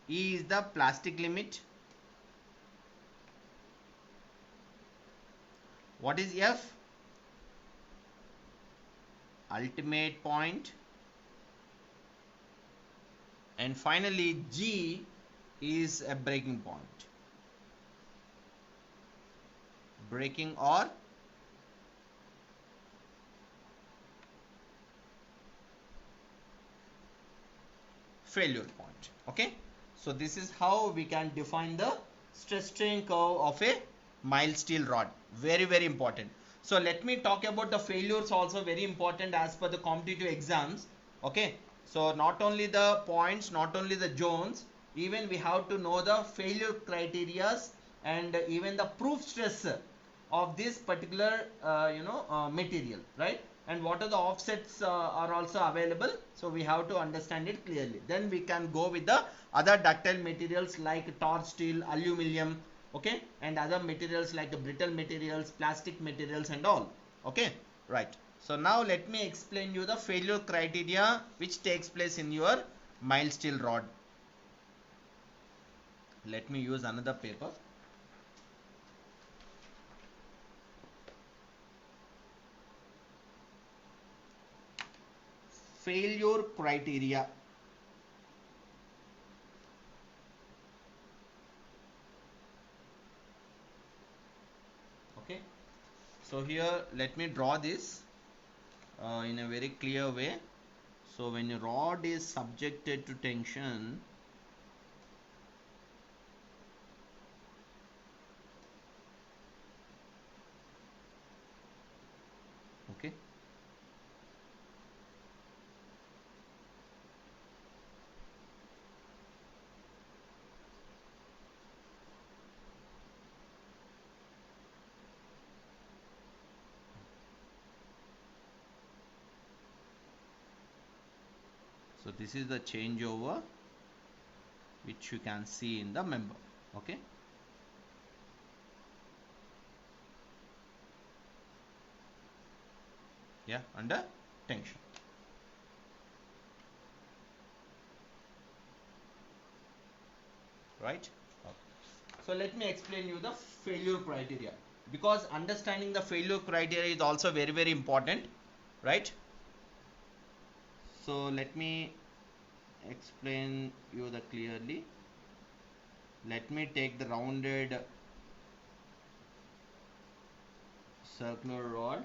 E is the plastic limit. What is F? Ultimate point. And finally G is a breaking point. Breaking or failure point. Okay, so this is how we can define the stress strain curve of a mild steel rod. Very important. So let me talk about the failures, also very important as per the competitive exams. Okay, so not only the points, not only the zones, even we have to know the failure criteria and even the proof stress of this particular material, right? And what are the offsets are also available, so we have to understand it clearly. Then we can go with the other ductile materials like torch steel, aluminum, okay, and other materials like brittle materials, plastic materials and all. Okay, right. So now let me explain you the failure criteria which takes place in your mild steel rod. Let me use another paper. Failure criteria. Okay, so here let me draw this in a very clear way. So when a rod is subjected to tension, okay, so this is the changeover which you can see in the member. Okay, yeah, under tension. Right. Okay. So let me explain you the failure criteria, because understanding the failure criteria is also very important, right? So let me explain you the clearly. Let me take the rounded circular rod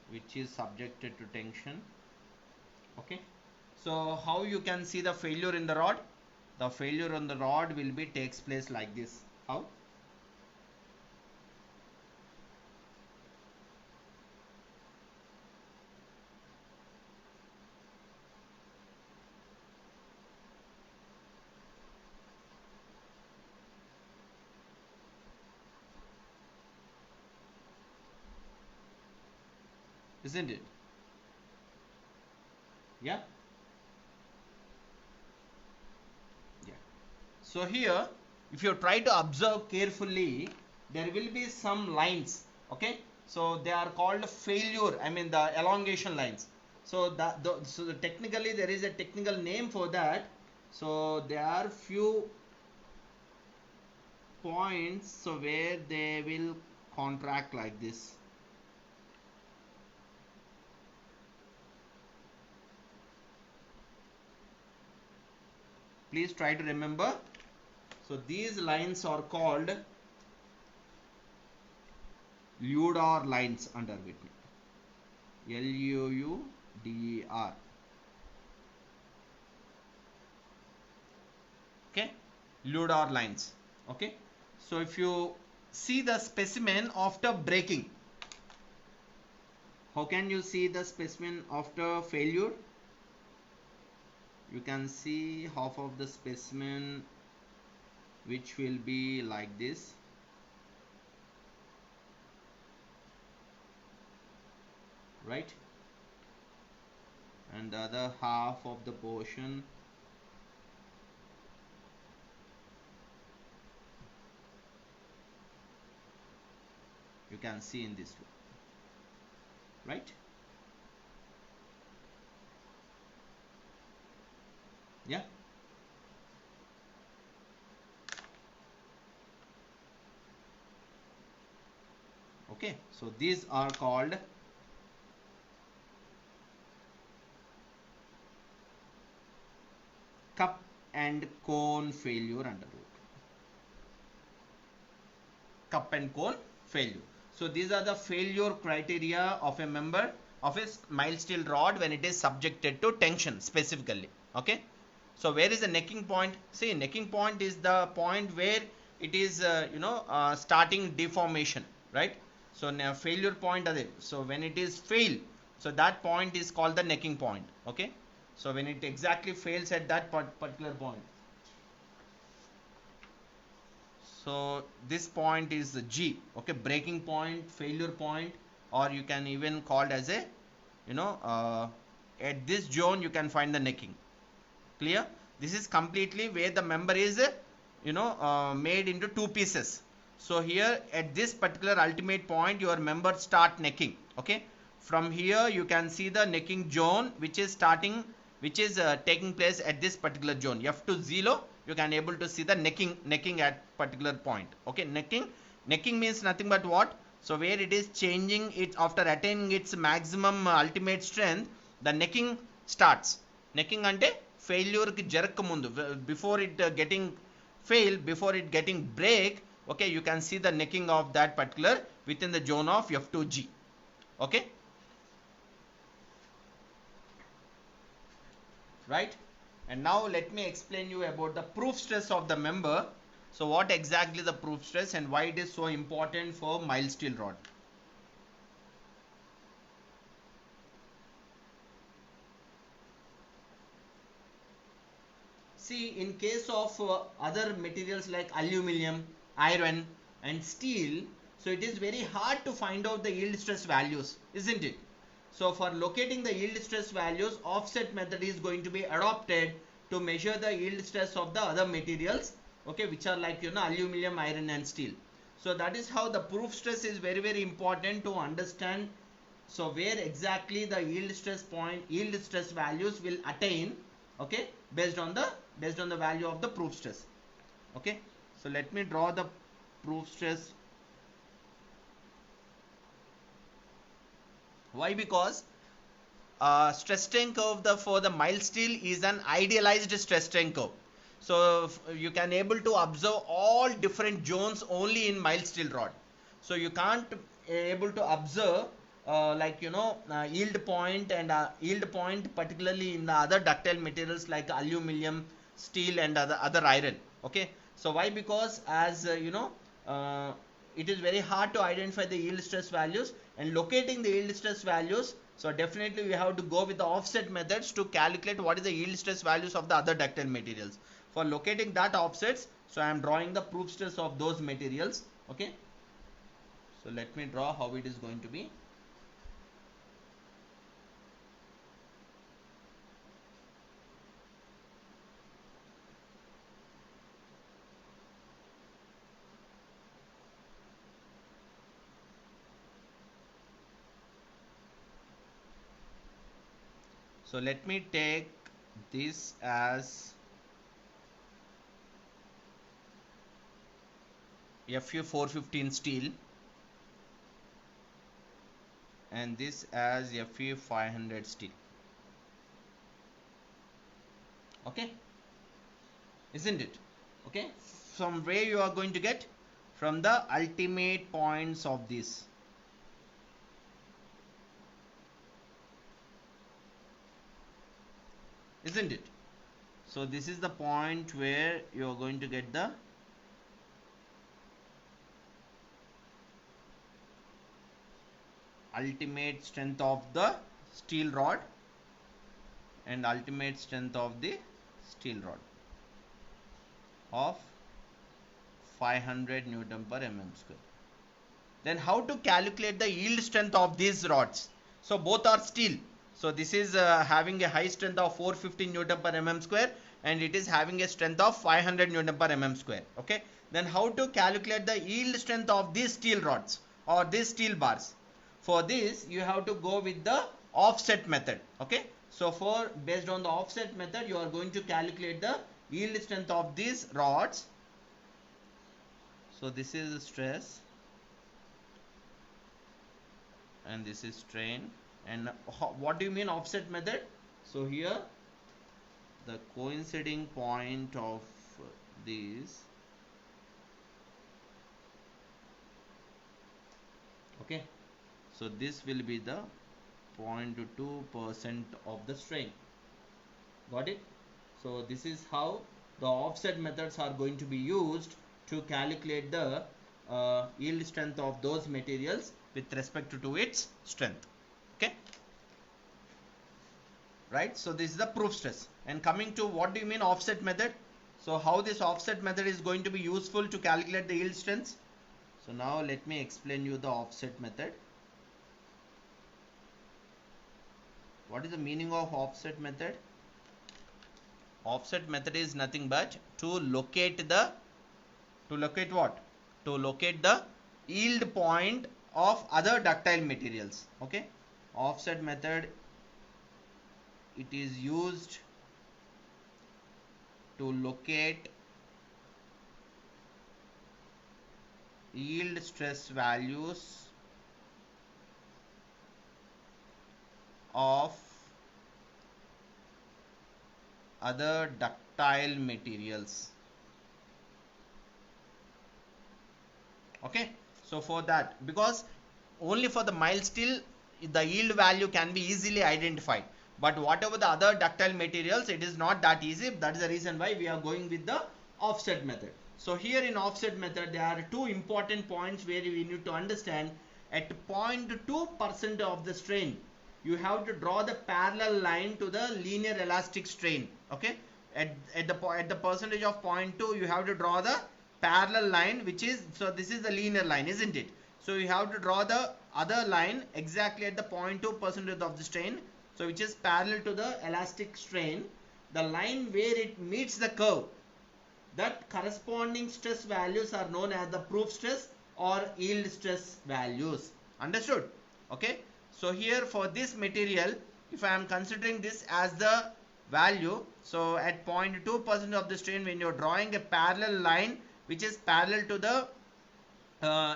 which is subjected to tension. Okay, so how you can see the failure in the rod? The failure on the rod will be takes place like this. How? Isn't it? Yeah. Yeah. So here, if you try to observe carefully, there will be some lines. Okay, so they are called failure, I mean the elongation lines. So technically there is a technical name for that. So there are few points so where they will contract like this. Please try to remember. So these lines are called Luder lines. Under with me, L-U-U-D-E-R. Okay, Luder lines. Okay, so if you see the specimen after breaking, How can you see the specimen after failure? You can see half of the specimen which will be like this, right? And the other half of the portion you can see in this way, right? Yeah. Okay, so these are called cup and cone failure under root. Cup and cone failure. So these are the failure criteria of a member of a mild steel rod when it is subjected to tension specifically. Okay. So where is the necking point? See, necking point is the point where it is starting deformation, right? So now failure point are there. So when it is fail, so that point is called the necking point. Okay. So when it exactly fails at that particular point, so this point is the G, okay, breaking point, failure point, or you can even call it as a, at this zone you can find the necking. Clear? This is completely where the member is, made into two pieces. So here at this particular ultimate point, your member start necking. Okay. From here you can see the necking zone, which is taking place at this particular zone. F to 0, you can able to see the necking at particular point. Okay. Necking means nothing but what? So where it is changing it after attaining its maximum ultimate strength, the necking starts. Necking ante failure ki jarak mundu, before it getting fail, before it getting break. Okay, you can see the necking of that particular within the zone of F to G. Okay, right? And now let me explain you about the proof stress of the member. So what exactly the proof stress and why it is so important for mild steel rod? See, in case of other materials like aluminum, iron and steel, so it is very hard to find out the yield stress values, isn't it? So for locating the yield stress values, offset method is going to be adopted to measure the yield stress of the other materials, okay, which are like, aluminum, iron and steel. So that is how the proof stress is very important to understand. So where exactly the yield stress values will attain, okay, based on the value of the proof stress. Okay, so let me draw the proof stress. Why? Because stress strain curve for the mild steel is an idealized stress strain curve. So you can able to observe all different zones only in mild steel rod. So you can't able to observe yield point and yield point particularly in the other ductile materials like aluminum, steel and other iron. Okay, so why? Because as it is very hard to identify the yield stress values, and locating the yield stress values, so definitely we have to go with the offset methods to calculate what is the yield stress values of the other ductile materials. For locating that offsets, so I am drawing the proof stress of those materials. Okay, so let me draw how it is going to be. So let me take this as Fu 415 steel and this as Fu 500 steel. Okay, isn't it? Okay, from where you are going to get? From the ultimate points of this. Isn't it? So this is the point where you are going to get the ultimate strength of the steel rod and ultimate strength of the steel rod of 500 Newton per mm square. Then how to calculate the yield strength of these rods? So both are steel. So this is having a high strength of 450 Newton per mm square and it is having a strength of 500 Newton per mm square. Okay. Then how to calculate the yield strength of these steel rods or these steel bars? For this you have to go with the offset method. Okay. So for based on the offset method you are going to calculate the yield strength of these rods. So this is stress and this is strain. And what do you mean offset method? So here the coinciding point of these, okay, so this will be the 0.2% of the strain. Got it? So this is how the offset methods are going to be used to calculate the yield strength of those materials with respect to its strength. Okay, right? So this is the proof stress. And coming to what do you mean offset method? So how this offset method is going to be useful to calculate the yield strengths? So now let me explain you the offset method. What is the meaning of offset method? Offset method is nothing but to locate the what? To locate the yield point of other ductile materials. Okay, offset method, it is used to locate yield stress values of other ductile materials. Okay, so for that, because only for the mild steel the yield value can be easily identified, but whatever the other ductile materials it is not that easy. That is the reason why we are going with the offset method. So here in offset method there are two important points where we need to understand. At 0.2% of the strain you have to draw the parallel line to the linear elastic strain. Okay, at the percentage of 0.2 you have to draw the parallel line, which is, so this is the linear line, isn't it? So you have to draw the other line exactly at the 0.2% of the strain, so which is parallel to the elastic strain, the line where it meets the curve. That corresponding stress values are known as the proof stress or yield stress values. Understood? Okay, so here for this material, if I am considering this as the value, so at 0.2% of the strain, when you're drawing a parallel line which is parallel to the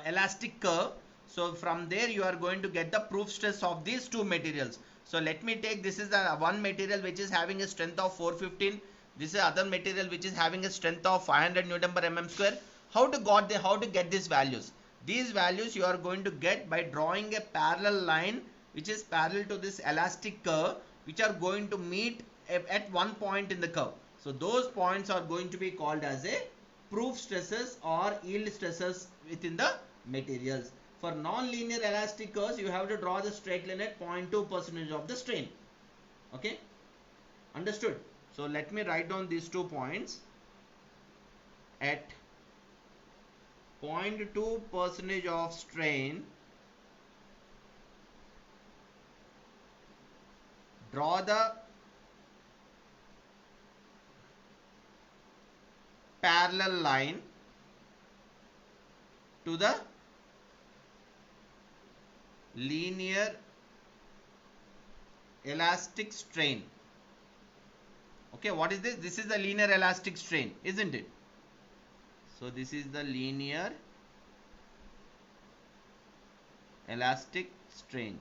elastic curve, so from there you are going to get the proof stress of these two materials. So let me take, this is the one material which is having a strength of 415, this is other material which is having a strength of 500 Newton per mm square. How to get these values? These values you are going to get by drawing a parallel line which is parallel to this elastic curve, which are going to meet at one point in the curve. So those points are going to be called as a proof stresses or yield stresses within the materials. For non-linear elastic curves you have to draw the straight line at 0.2% of the strain. Okay, understood? So let me write down these 2 points. At 0.2% of strain, draw the parallel line to the linear elastic strain. Okay, what is this? This is the linear elastic strain, isn't it? So this is the linear elastic strain.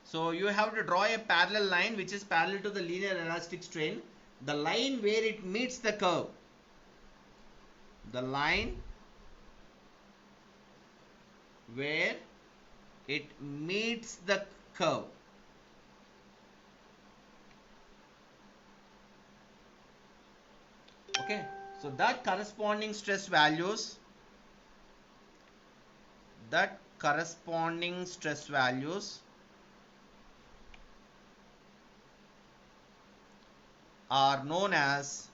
So you have to draw a parallel line which is parallel to the linear elastic strain, the line where it meets the curve, the line where it meets the curve. Okay, so that corresponding stress values, that corresponding stress values are known as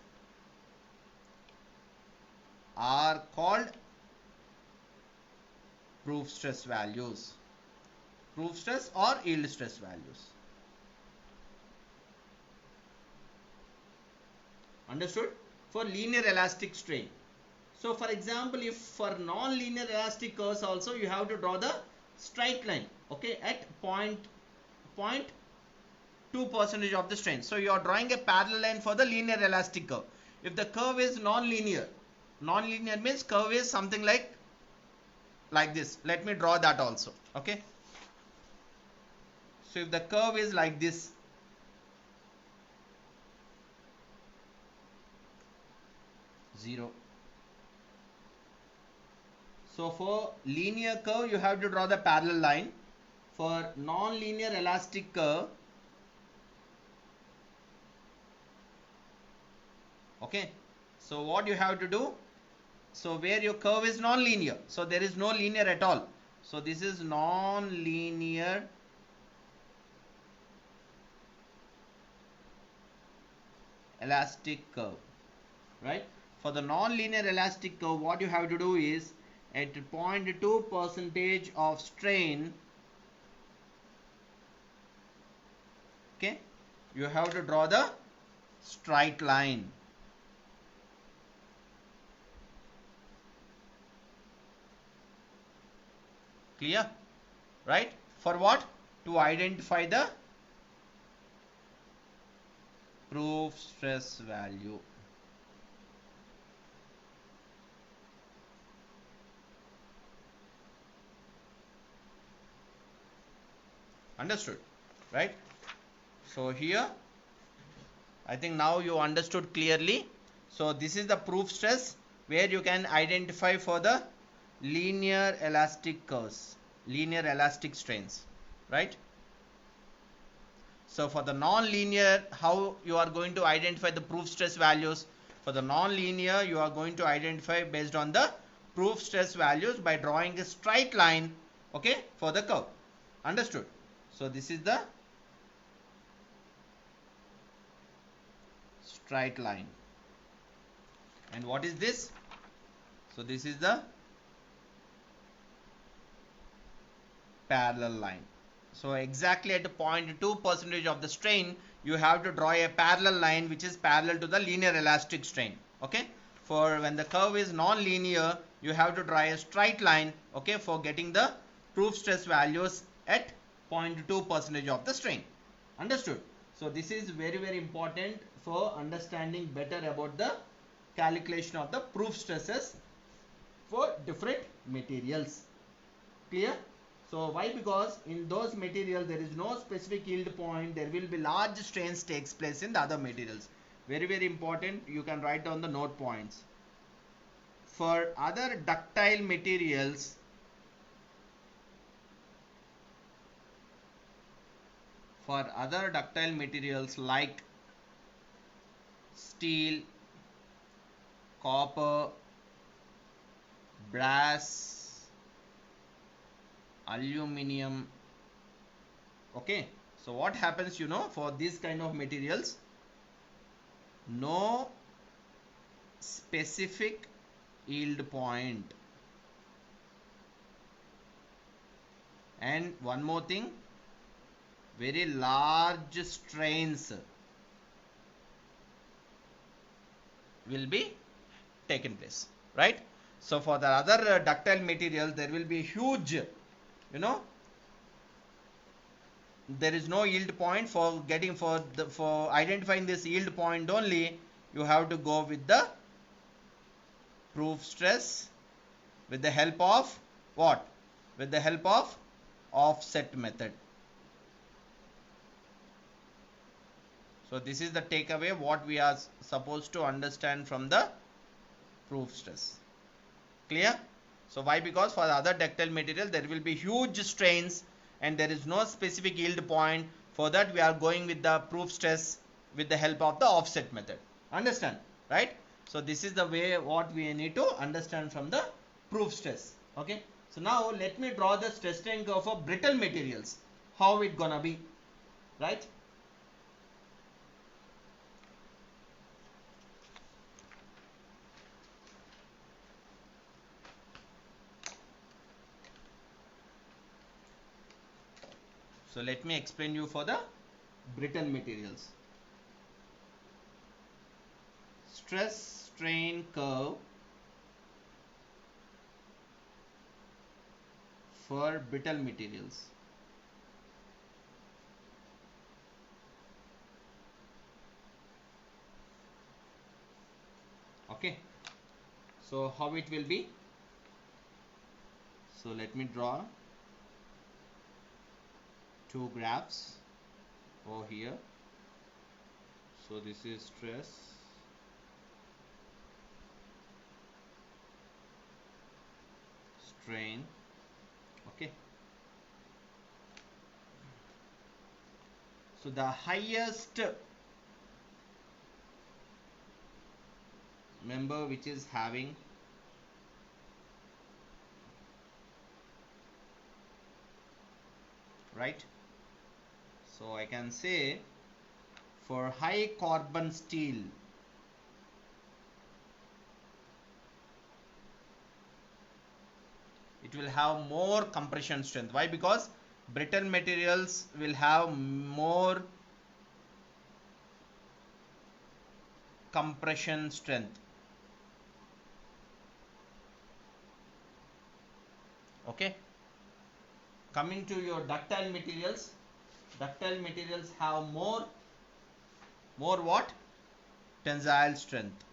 are called proof stress values. Proof stress or yield stress values. Understood? For linear elastic strain. So for example, if for non-linear elastic curves also you have to draw the straight line, okay, at 0.2% of the strain. So you are drawing a parallel line for the linear elastic curve. If the curve is non-linear, non-linear means curve is something like this. Let me draw that also, okay. So if the curve is like this, zero. So for linear curve you have to draw the parallel line. For non-linear elastic curve, okay, so what you have to do, so where your curve is non-linear, so there is no linear at all, so this is non-linear elastic curve, right? For the non-linear elastic curve, what you have to do is at 0.2% of strain, okay, you have to draw the straight line. Clear? Right? For what? To identify the proof stress value. Understood? Right? So here, I think now you understood clearly. So this is the proof stress where you can identify for the linear elastic curves, linear elastic strains, right? So for the non-linear, how you are going to identify the proof stress values? For the non-linear, you are going to identify based on the proof stress values by drawing a straight line, okay, for the curve. Understood? So this is the straight line. And what is this? So this is the parallel line. So exactly at 0.2% of the strain, you have to draw a parallel line which is parallel to the linear elastic strain, okay. For when the curve is non-linear, you have to draw a straight line, okay, for getting the proof stress values at 0.2% of the strain. Understood? So this is very, very important for understanding better about the calculation of the proof stresses for different materials. Clear? So why? Because in those materials there is no specific yield point, there will be large strains takes place in the other materials. Very, very important. You can write down the note points. For other ductile materials, like steel, copper, brass, aluminium, okay, so what happens, you know, for this kind of materials, no specific yield point. And one more thing, very large strains will be taken place, right? So for the other ductile materials, there will be huge, you know, there is no yield point. For getting for identifying this yield point only, you have to go with the proof stress with the help of what? With the help of offset method. So this is the takeaway what we are supposed to understand from the proof stress. Clear? So why? Because for the other ductile material there will be huge strains and there is no specific yield point. For that we are going with the proof stress with the help of the offset method. Understand? Right? So this is the way what we need to understand from the proof stress. Okay. So now let me draw the stress strain curve for brittle materials. How it gonna be, right? So let me explain you for the brittle materials. Stress strain curve for brittle materials. Okay, so how it will be? So let me draw two graphs over here. So this is stress strain. Okay, so the highest member which is having right, so I can say for high carbon steel it will have more compression strength. Why? Because brittle materials will have more compression strength. Okay, coming to your ductile materials, ductile materials have more what? Tensile strength.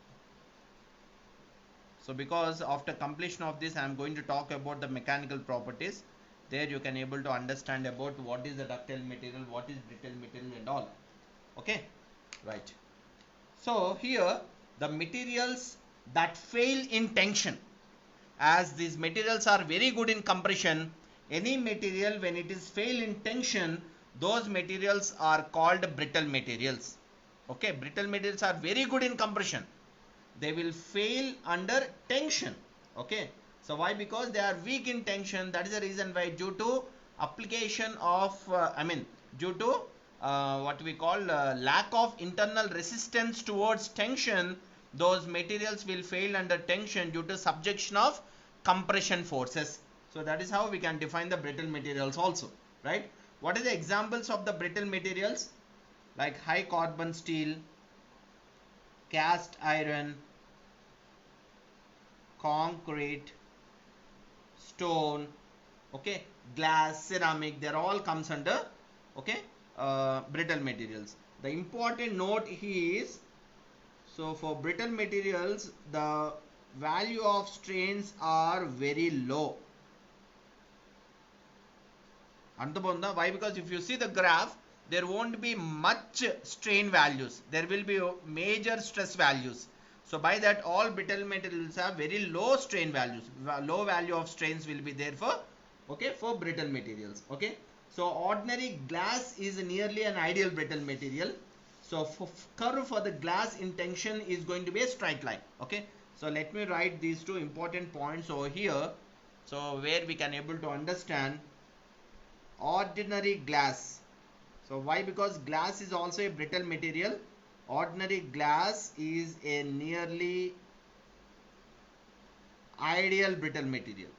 So because after completion of this I am going to talk about the mechanical properties. There you can able to understand about what is the ductile material, what is brittle material and all. Okay, right. So here the materials that fail in tension, as these materials are very good in compression, any material when it is fail in tension, those materials are called brittle materials. Okay, brittle materials are very good in compression, they will fail under tension. Okay, so why? Because they are weak in tension. That is the reason why, due to application of due to what we call lack of internal resistance towards tension, those materials will fail under tension due to subjection of compression forces. So that is how we can define the brittle materials also, right? What are the examples of the brittle materials? Like high carbon steel, cast iron, concrete, stone, okay, glass, ceramic, they're all comes under, okay, brittle materials. The important note is, so for brittle materials the value of strains are very low. Antabonda, why? Because if you see the graph, there won't be much strain values, there will be major stress values. So by that, all brittle materials have very low strain values, low value of strains will be there for, okay, for brittle materials. Okay, so ordinary glass is nearly an ideal brittle material. So for curve for the glass in tension is going to be a straight line. Okay, so let me write these two important points over here, so where we can able to understand ordinary glass. So why? Because glass is also a brittle material. Ordinary glass is a nearly ideal brittle material.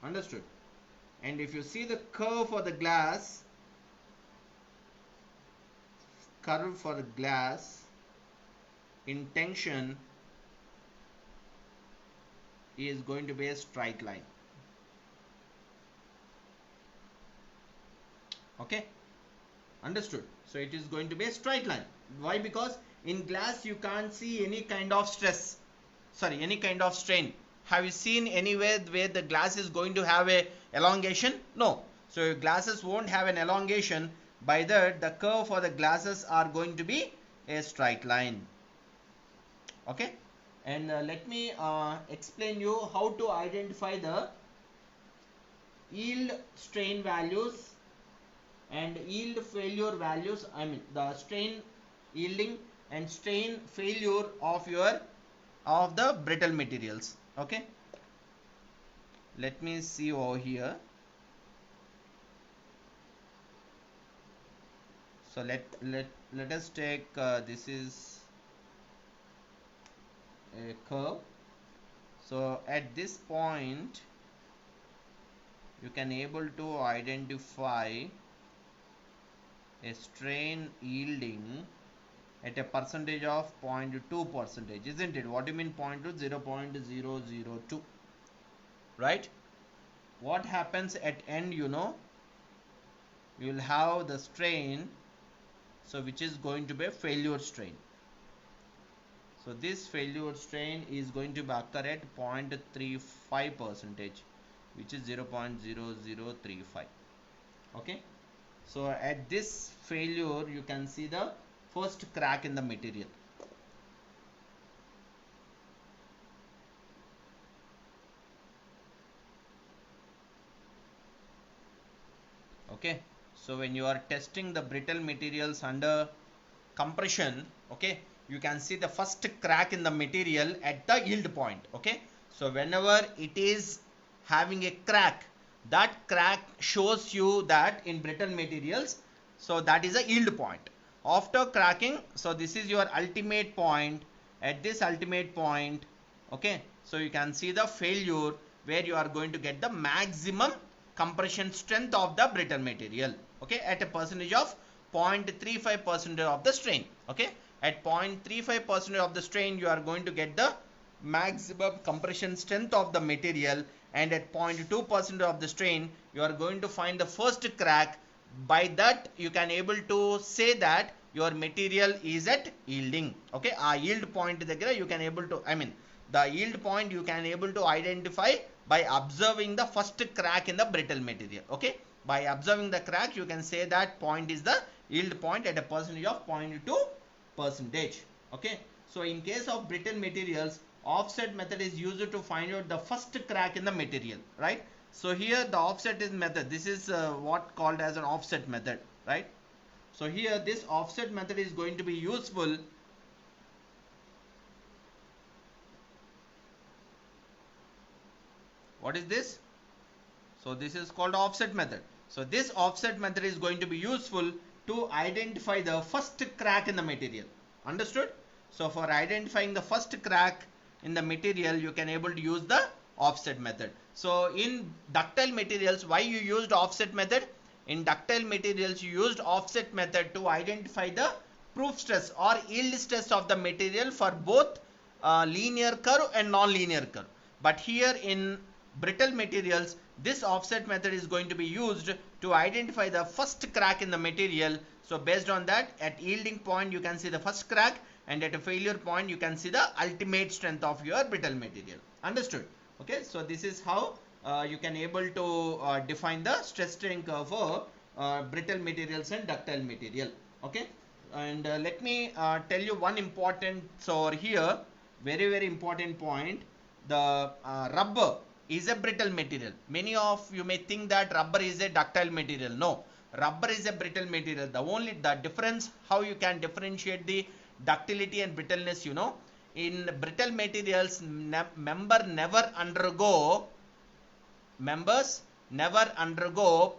Understood? And if you see the curve for the glass, curve for the glass in tension is going to be a straight line. Okay, understood? So it is going to be a straight line. Why? Because in glass you can't see any kind of stress, sorry, any kind of strain. Have you seen anywhere where the glass is going to have a elongation? No. So your glasses won't have an elongation. By that, the curve for the glasses are going to be a straight line. Okay, and let me explain you how to identify the yield strain values and yield failure values, the strain yielding and strain failure of the brittle materials. Okay, let me see over here. So let us take this is a curve. So at this point you can able to identify a strain yielding at a percentage of 0.2 percentage, isn't it? What do you mean 0.2? 0.002, right? What happens at end, you know, you will have the strain, so which is going to be a failure strain. So this failure strain is going to be occur at 0.35 percentage, which is 0.0035. Okay, so at this failure you can see the first crack in the material. Okay, so when you are testing the brittle materials under compression, okay, you can see the first crack in the material at the yield point. Okay, so whenever it is having a crack, that crack shows you that in brittle materials, so that is a yield point. After cracking, so this is your ultimate point. At this ultimate point, okay, so you can see the failure where you are going to get the maximum compression strength of the brittle material, okay, at a percentage of 0.35% of the strain. Okay, at 0.35% of the strain you are going to get the maximum compression strength of the material, and at 0.2% of the strain you are going to find the first crack. By that you can able to say that your material is at yielding. Okay, yield point దగ్గర you can able to, I mean the yield point you can able to identify by observing the first crack in the brittle material. Okay, by observing the crack you can say that point is the yield point at a percentage of 0.2 percentage. Okay, so in case of brittle materials, offset method is used to find out the first crack in the material, right? So here the offset is method, this is what called as an offset method, right? So here this offset method is going to be useful. What is this? So this is called offset method. So this offset method is going to be useful to identify the first crack in the material. Understood? So for identifying the first crack in the material, you can able to use the offset method. So in ductile materials, why you used offset method? In ductile materials, you used offset method to identify the proof stress or yield stress of the material for both linear curve and non-linear curve. But here in brittle materials, this offset method is going to be used to identify the first crack in the material. So based on that, at yielding point you can see the first crack, and at a failure point you can see the ultimate strength of your brittle material. Understood? Okay, so this is how you can able to define the stress strain curve for brittle materials and ductile material. Okay, and let me tell you one important, so here very important point. The rubber is a brittle material. Many of you may think that rubber is a ductile material. No, rubber is a brittle material. The difference, how you can differentiate the ductility and brittleness, you know, in brittle materials, members never undergo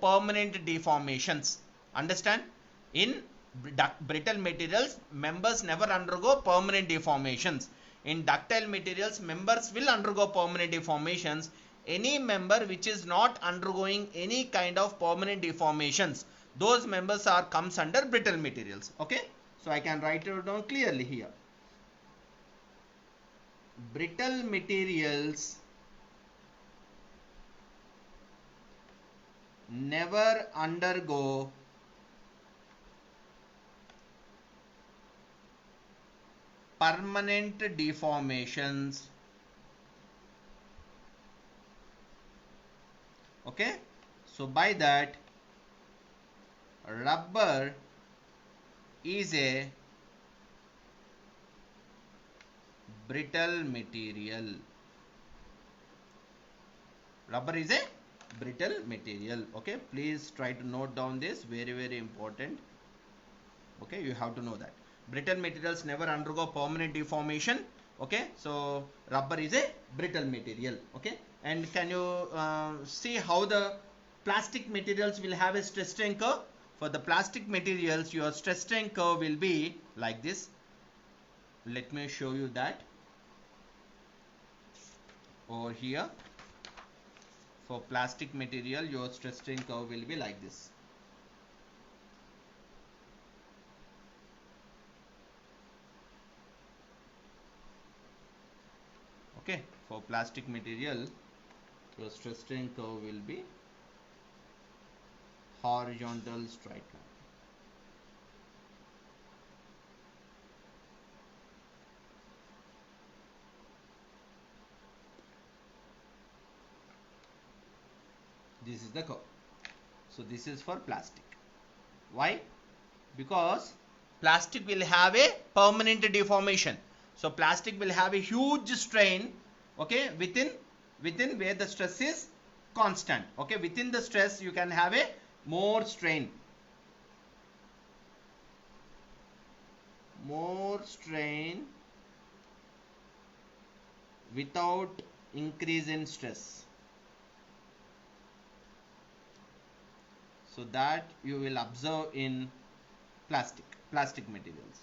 permanent deformations. Understand? In brittle materials, members never undergo permanent deformations. In ductile materials, members will undergo permanent deformations. Any member which is not undergoing any kind of permanent deformations, those members are comes under brittle materials. Okay, so I can write it down clearly here. Brittle materials never undergo permanent deformations. Okay, so by that, rubber is a brittle material. Rubber is a brittle material. Okay, please try to note down this, very important. Okay, you have to know that. Brittle materials never undergo permanent deformation. Okay, so rubber is a brittle material. Okay, and can you see how the plastic materials will have a stress strain curve? For the plastic materials, your stress strain curve will be like this. Let me show you that over here. For plastic material, your stress strain curve will be like this. Okay, for plastic material, your stress strain curve will be horizontal straight line. This is the curve. So this is for plastic. Why? Because plastic will have a permanent deformation. So plastic will have a huge strain, okay, within where the stress is constant. Okay, within the stress you can have a more strain. More strain without increase in stress. So that you will observe in plastic materials.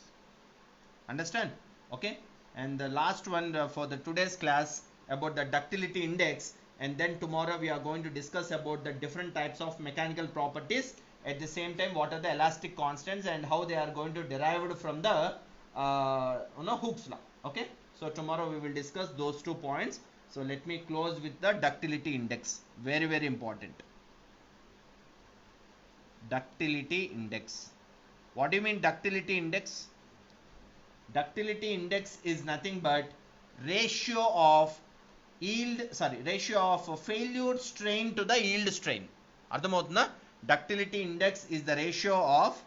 Understand? Okay, and the last one for the today's class about the ductility index, and then tomorrow we are going to discuss about the different types of mechanical properties. At the same time, what are the elastic constants and how they are going to derived from the Hooke's law. Okay, so tomorrow we will discuss those 2 points. So let me close with the ductility index. Very, very important. Ductility index. What do you mean ductility index? Ductility index is nothing but ratio of failure strain to the yield strain. Ardhamavutunda? Ductility index is the ratio of,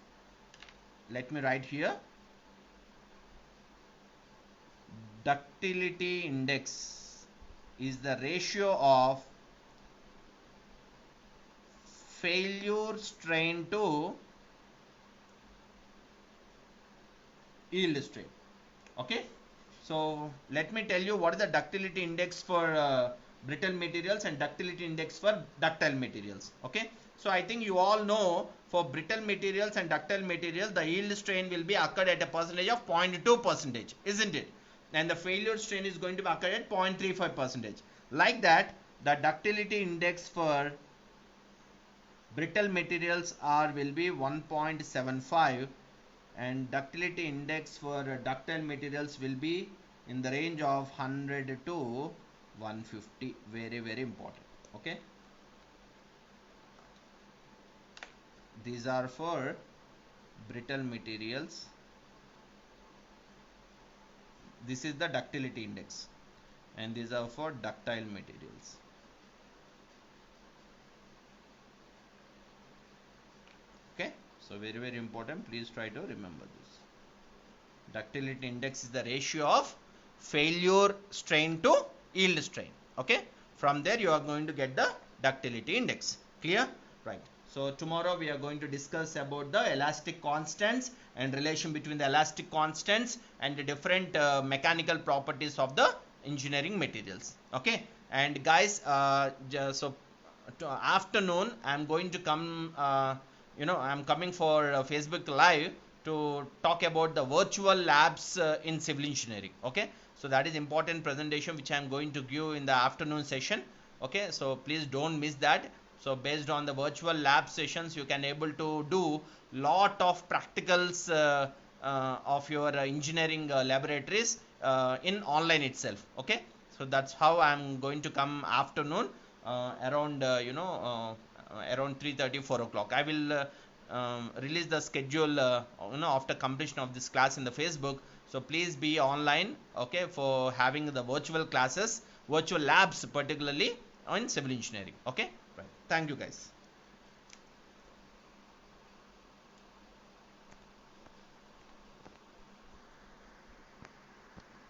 let me write here, ductility index is the ratio of failure strain to yield strain. Okay, so let me tell you what is the ductility index for brittle materials and ductility index for ductile materials. Okay, so I think you all know for brittle materials and ductile materials the yield strain will be occurred at a percentage of 0.2%, isn't it? And the failure strain is going to be occurred at 0.35%. Like that, the ductility index for brittle materials will be 1.75, and ductility index for ductile materials will be in the range of 100 to 150. Very, very important. Okay, these are for brittle materials. This is the ductility index, and these are for ductile materials. Okay, so very, very important. Please try to remember this. Ductility index is the ratio of failure strain to yield strain. Okay, from there you are going to get the ductility index. Clear? Right. So tomorrow we are going to discuss about the elastic constants and relation between the elastic constants and the different mechanical properties of the engineering materials. Okay, and guys, so afternoon I am going to come. I'm coming for Facebook Live to talk about the virtual labs in civil engineering. Okay, so that is important presentation which I am going to give in the afternoon session. Okay, so please don't miss that. So based on the virtual lab sessions, you can able to do lot of practicals of your engineering laboratories in online itself. Okay, so that's how I'm going to come afternoon around around 3:30 4 o'clock. I will release the schedule after completion of this class in the Facebook. So please be online, okay, for having the virtual classes, virtual labs, particularly on civil engineering. Okay, right. Thank you guys.